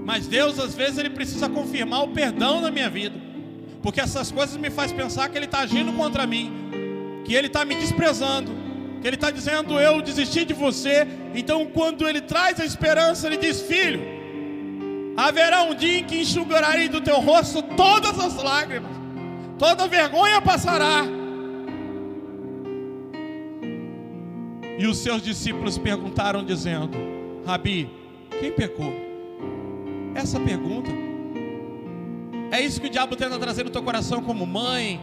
Mas Deus, às vezes, Ele precisa confirmar o perdão na minha vida, porque essas coisas me fazem pensar que Ele está agindo contra mim, que Ele está me desprezando, que Ele está dizendo, eu desisti de você. Então quando Ele traz a esperança, Ele diz, filho, haverá um dia em que enxugarei do teu rosto todas as lágrimas, toda vergonha passará. E os seus discípulos perguntaram dizendo, Rabi, quem pecou? Essa pergunta é isso que o diabo tenta trazer no teu coração como mãe,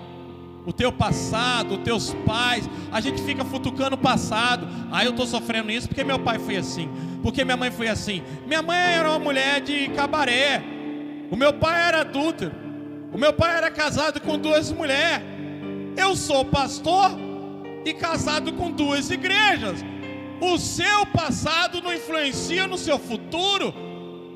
o teu passado, os teus pais. A gente fica futucando o passado. Eu estou sofrendo isso porque meu pai foi assim, porque minha mãe foi assim. Minha mãe era uma mulher de cabaré, o meu pai era adúltero, o meu pai era casado com 2 mulheres. Eu sou pastor e casado com 2 igrejas. O seu passado não influencia no seu futuro.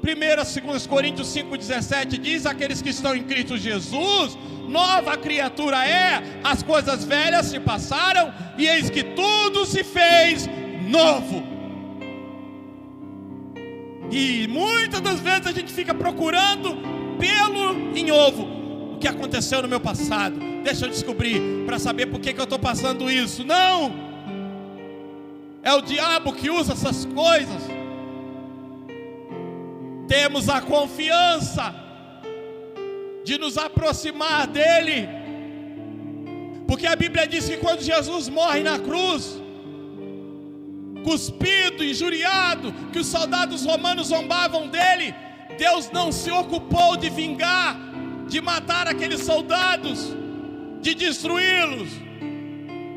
2 Coríntios 5,17 diz, aqueles que estão em Cristo Jesus, nova criatura é, as coisas velhas se passaram, e eis que tudo se fez novo. E muitas das vezes a gente fica procurando pelo em ovo. O que aconteceu no meu passado? Deixa eu descobrir, para saber por que eu estou passando isso. Não! É o diabo que usa essas coisas. Temos a confiança de nos aproximar dele, porque a Bíblia diz que quando Jesus morre na cruz, cuspido, injuriado, que os soldados romanos zombavam dele, Deus não se ocupou de vingar, de matar aqueles soldados, de destruí-los.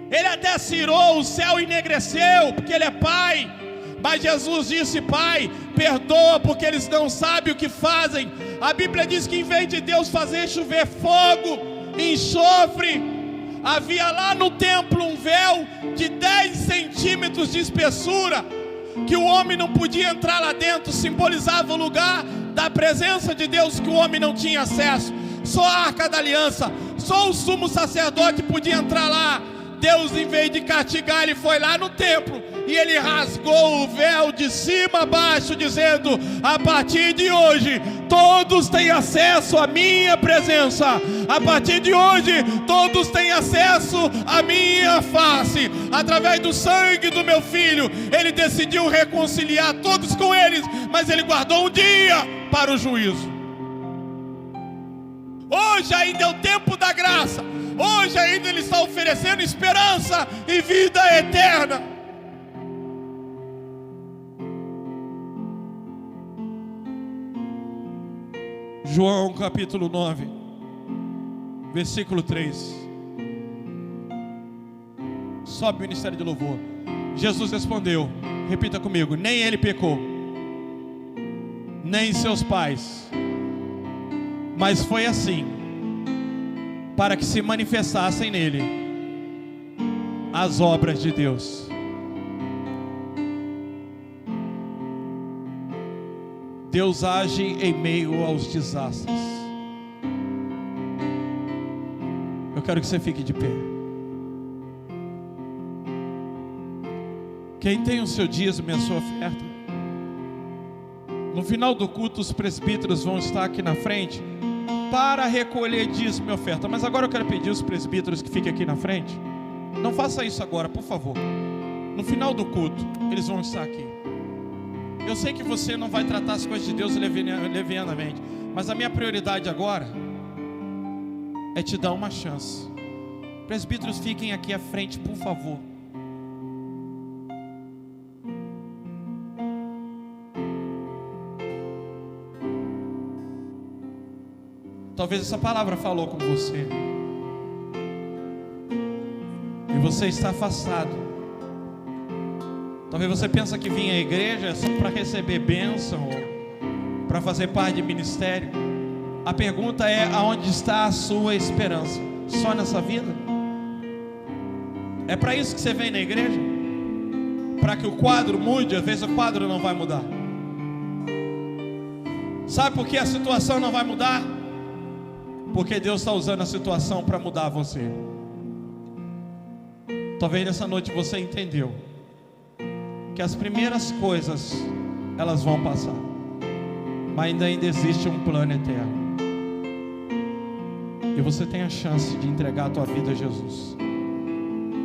Ele até cirou, o céu enegreceu, porque ele é Pai. Mas Jesus disse, Pai, perdoa porque eles não sabem o que fazem. A Bíblia diz que em vez de Deus fazer chover fogo, enxofre, havia lá no templo um véu de 10 centímetros de espessura, que o homem não podia entrar lá dentro, simbolizava o lugar da presença de Deus que o homem não tinha acesso. Só a Arca da Aliança, só o sumo sacerdote podia entrar lá. Deus, em vez de castigar, ele foi lá no templo e ele rasgou o véu de cima a baixo, dizendo, a partir de hoje todos têm acesso à minha presença. A partir de hoje todos têm acesso à minha face. Através do sangue do meu filho, ele decidiu reconciliar todos com eles, mas ele guardou um dia para o juízo. Hoje ainda é o tempo da graça. Hoje ainda Ele está oferecendo esperança e vida eterna. João capítulo 9, versículo 3. Sobe o ministério de louvor. Jesus respondeu, repita comigo, nem ele pecou, nem seus pais, mas foi assim, para que se manifestassem nele as obras de Deus. Deus age em meio aos desastres. Eu quero que você fique de pé. Quem tem o seu dízimo e a sua oferta, no final do culto os presbíteros vão estar aqui na frente para recolher dízimo e oferta. Mas agora eu quero pedir aos presbíteros que fiquem aqui na frente, não faça isso agora, por favor. No final do culto eles vão estar aqui. Eu sei que você não vai tratar as coisas de Deus levianamente, mas a minha prioridade agora é te dar uma chance. Presbíteros, fiquem aqui à frente, por favor. Talvez essa palavra falou com você, e você está afastado. Talvez você pensa que vir à igreja é só para receber bênção, ou para fazer parte de ministério. A pergunta é: aonde está a sua esperança? Só nessa vida? É para isso que você vem na igreja? Para que o quadro mude? Às vezes o quadro não vai mudar. Sabe por que a situação não vai mudar? Porque Deus está usando a situação para mudar você. Talvez nessa noite você entendeu que as primeiras coisas, elas vão passar, mas ainda existe um plano eterno. E você tem a chance de entregar a tua vida a Jesus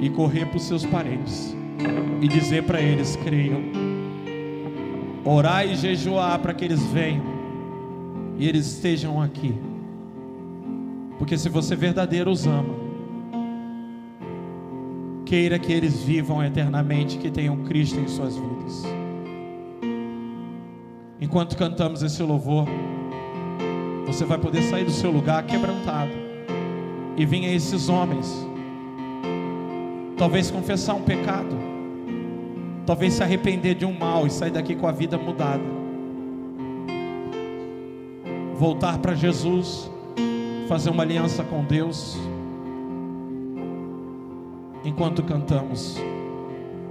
e correr para os seus parentes e dizer para eles: creiam, orar e jejuar para que eles venham e eles estejam aqui. Porque se você verdadeiro os ama, queira que eles vivam eternamente, que tenham Cristo em suas vidas. Enquanto cantamos esse louvor, você vai poder sair do seu lugar quebrantado e vir a esses homens, talvez confessar um pecado, talvez se arrepender de um mal e sair daqui com a vida mudada, voltar para Jesus, fazer uma aliança com Deus. Enquanto cantamos,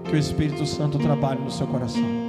que o Espírito Santo trabalhe no seu coração.